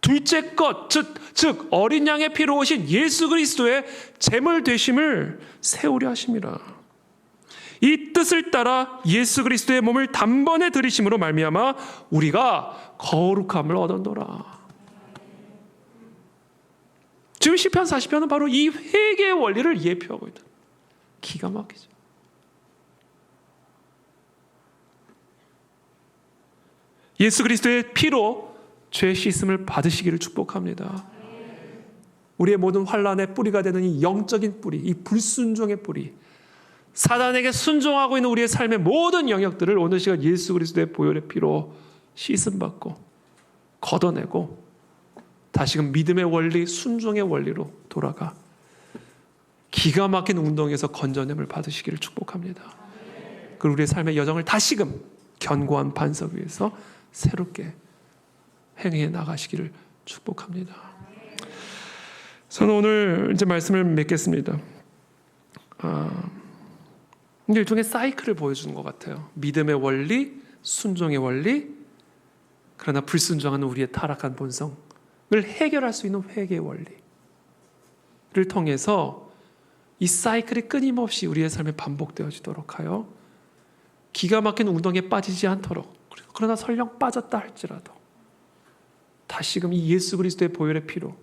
Speaker 1: 둘째 것, 즉 어린 양의 피로 오신 예수 그리스도의 제물 되심을 세우려 하심이라. 이 뜻을 따라 예수 그리스도의 몸을 단번에 들이심으로 말미암아 우리가 거룩함을 얻었노라. 지금 시편 40편은 바로 이 회개의 원리를 예표하고 있다. 기가 막히죠. 예수 그리스도의 피로 죄 씻음을 받으시기를 축복합니다. 우리의 모든 환난의 뿌리가 되는 이 영적인 뿌리, 이 불순종의 뿌리, 사단에게 순종하고 있는 우리의 삶의 모든 영역들을 오늘 시간 예수 그리스도의 보혈의 피로 씻음받고 걷어내고 다시금 믿음의 원리, 순종의 원리로 돌아가 기가 막힌 운동에서 건져냄을 받으시기를 축복합니다. 그리고 우리의 삶의 여정을 다시금 견고한 반석 위에서 새롭게 행해 나가시기를 축복합니다. 저는 오늘 이제 말씀을 맺겠습니다. 근데 일종의 사이클을 보여주는 것 같아요. 믿음의 원리, 순종의 원리, 그러나 불순종하는 우리의 타락한 본성을 해결할 수 있는 회개의 원리를 통해서 이 사이클이 끊임없이 우리의 삶에 반복되어지도록 하여 기가 막힌 운동에 빠지지 않도록, 그러나 설령 빠졌다 할지라도 다시금 이 예수 그리스도의 보혈의 피로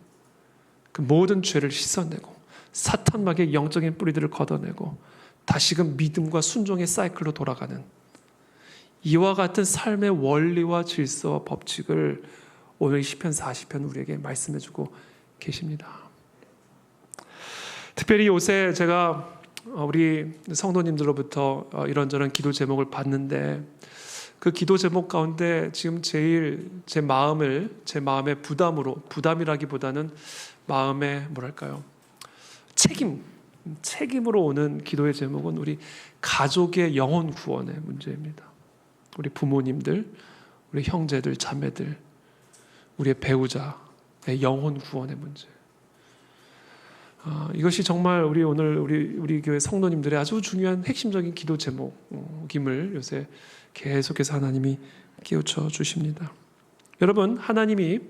Speaker 1: 그 모든 죄를 씻어내고 사탄막의 영적인 뿌리들을 걷어내고 다시금 믿음과 순종의 사이클로 돌아가는 이와 같은 삶의 원리와 질서와 법칙을 오늘 시편 40편 우리에게 말씀해주고 계십니다. 특별히 요새 제가 우리 성도님들로부터 이런저런 기도 제목을 받는데 그 기도 제목 가운데 지금 제일 제 마음의 부담이라기보다는 마음의 책임으로 오는 기도의 제목은 우리 가족의 영혼 구원의 문제입니다. 우리 부모님들, 우리 형제들, 자매들, 우리의 배우자의 영혼 구원의 문제. 이것이 정말 우리 교회 성도님들의 아주 중요한 핵심적인 기도 제목임을 요새 계속해서 하나님이 깨우쳐 주십니다. 여러분, 하나님이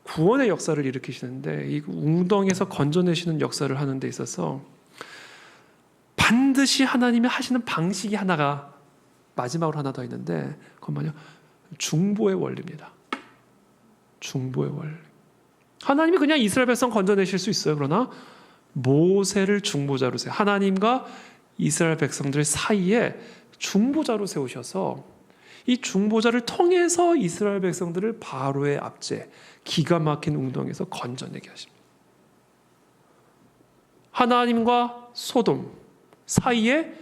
Speaker 1: 구원의 역사를 일으키시는데 이 웅덩이에서 건져내시는 역사를 하는 데 있어서 반드시 하나님이 하시는 방식이 마지막으로 하나 더 있는데 그건 뭐냐? 중보의 원리입니다. 중보의 원리. 하나님이 그냥 이스라엘 백성 건져내실 수 있어요. 그러나 모세를 중보자로 세워 하나님과 이스라엘 백성들 사이에 중보자로 세우셔서 이 중보자를 통해서 이스라엘 백성들을 바로의 압제, 기가 막힌 웅덩이에서 건져내게 하십니다. 하나님과 소돔 사이에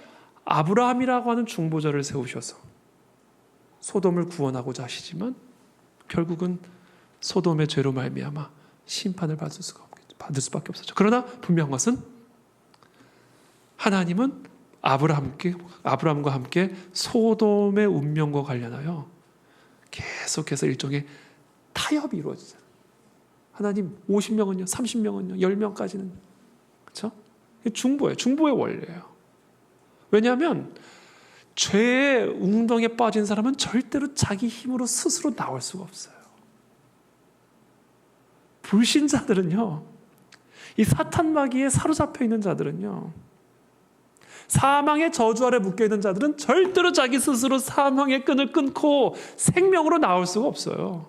Speaker 1: 아브라함이라고 하는 중보자를 세우셔서 소돔을 구원하고자 하시지만 결국은 소돔의 죄로 말미암아 심판을 받을 수밖에 없었죠. 그러나 분명한 것은 하나님은 아브라함과 함께 소돔의 운명과 관련하여 계속해서 일종의 타협이 이루어지잖아요. 하나님 50명은요, 30명은요, 10명까지는. 그렇죠? 중보예요. 중보의 원리예요. 왜냐하면 죄의 웅덩이에 빠진 사람은 절대로 자기 힘으로 스스로 나올 수가 없어요. 불신자들은요, 이 사탄 마귀에 사로잡혀 있는 자들은요, 사망의 저주 아래 묶여 있는 자들은 절대로 자기 스스로 사망의 끈을 끊고 생명으로 나올 수가 없어요.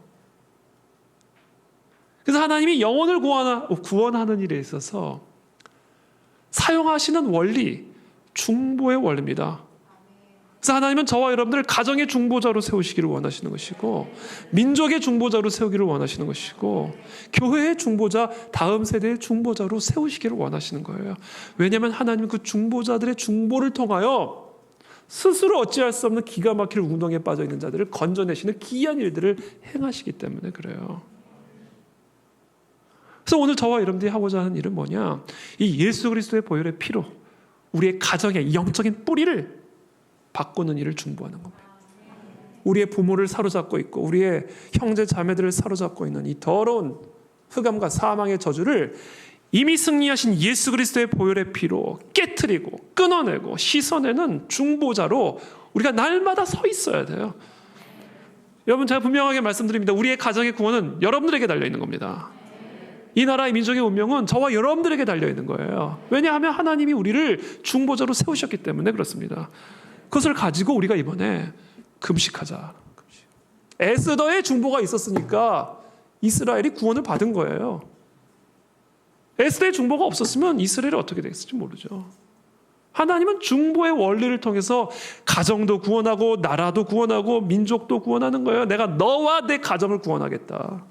Speaker 1: 그래서 하나님이 영혼을 구원하는 일에 있어서 사용하시는 원리, 중보의 원리입니다. 그래서 하나님은 저와 여러분들을 가정의 중보자로 세우시기를 원하시는 것이고, 민족의 중보자로 세우기를 원하시는 것이고, 교회의 중보자, 다음 세대의 중보자로 세우시기를 원하시는 거예요. 왜냐하면 하나님은 그 중보자들의 중보를 통하여 스스로 어찌할 수 없는 기가 막힐 웅덩이에 빠져 있는 자들을 건져내시는 기이한 일들을 행하시기 때문에 그래요. 그래서 오늘 저와 여러분들이 하고자 하는 일은 뭐냐? 이 예수 그리스도의 보혈의 피로 우리의 가정의 영적인 뿌리를 바꾸는 일을 중보하는 겁니다. 우리의 부모를 사로잡고 있고 우리의 형제 자매들을 사로잡고 있는 이 더러운 흑암과 사망의 저주를 이미 승리하신 예수 그리스도의 보혈의 피로 깨트리고 끊어내고 씻어내는 중보자로 우리가 날마다 서 있어야 돼요. 여러분, 제가 분명하게 말씀드립니다. 우리의 가정의 구원은 여러분들에게 달려있는 겁니다. 이 나라의 민족의 운명은 저와 여러분들에게 달려있는 거예요. 왜냐하면 하나님이 우리를 중보자로 세우셨기 때문에 그렇습니다. 그것을 가지고 우리가 이번에 금식하자. 에스더의 중보가 있었으니까 이스라엘이 구원을 받은 거예요. 에스더의 중보가 없었으면 이스라엘이 어떻게 됐을지 모르죠. 하나님은 중보의 원리를 통해서 가정도 구원하고 나라도 구원하고 민족도 구원하는 거예요. 내가 너와 내 가정을 구원하겠다.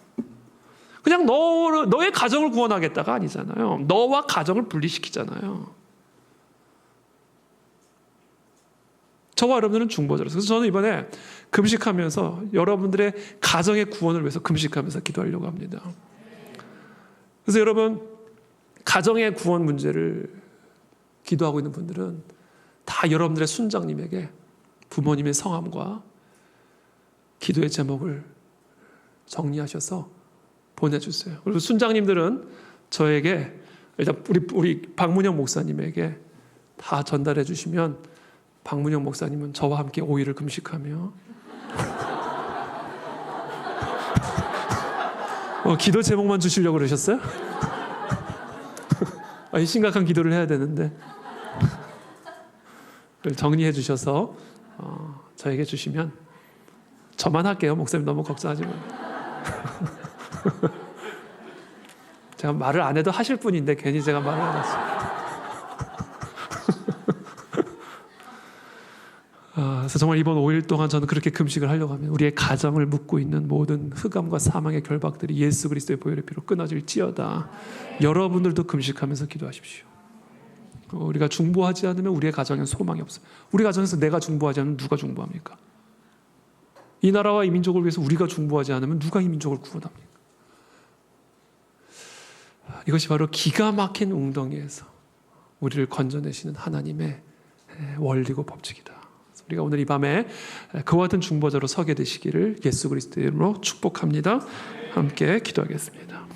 Speaker 1: 그냥 너의 가정을 구원하겠다가 아니잖아요. 너와 가정을 분리시키잖아요. 저와 여러분들은 중보자로서. 그래서 저는 이번에 금식하면서 여러분들의 가정의 구원을 위해서 금식하면서 기도하려고 합니다. 그래서 여러분, 가정의 구원 문제를 기도하고 있는 분들은 다 여러분들의 순장님에게 부모님의 성함과 기도의 제목을 정리하셔서 보내주세요. 그리고 순장님들은 저에게 일단 우리 박문영 목사님에게 다 전달해 주시면 박문영 목사님은 저와 함께 5일을 금식하며 기도 제목만 주시려고 그러셨어요? 아니, 심각한 기도를 해야 되는데 정리해 주셔서 저에게 주시면 저만 할게요. 목사님 너무 걱정하지 마세요. 제가 말을 안 해도 하실 분인데 괜히 제가 말을 안 했어요. 그래서 정말 이번 5일 동안 저는 그렇게 금식을 하려고 하면 우리의 가정을 묶고 있는 모든 흑암과 사망의 결박들이 예수 그리스도의 보혈의 피로 끊어질지어다. 여러분들도 금식하면서 기도하십시오. 우리가 중보하지 않으면 우리의 가정에는 소망이 없어요. 우리 가정에서 내가 중보하지 않으면 누가 중보합니까? 이 나라와 이 민족을 위해서 우리가 중보하지 않으면 누가 이 민족을 구원합니까? 이것이 바로 기가 막힌 웅덩이에서 우리를 건져내시는 하나님의 원리고 법칙이다. 우리가 오늘 이 밤에 그와 같은 중보자로 서게 되시기를 예수 그리스도의 이름으로 축복합니다. 함께 기도하겠습니다.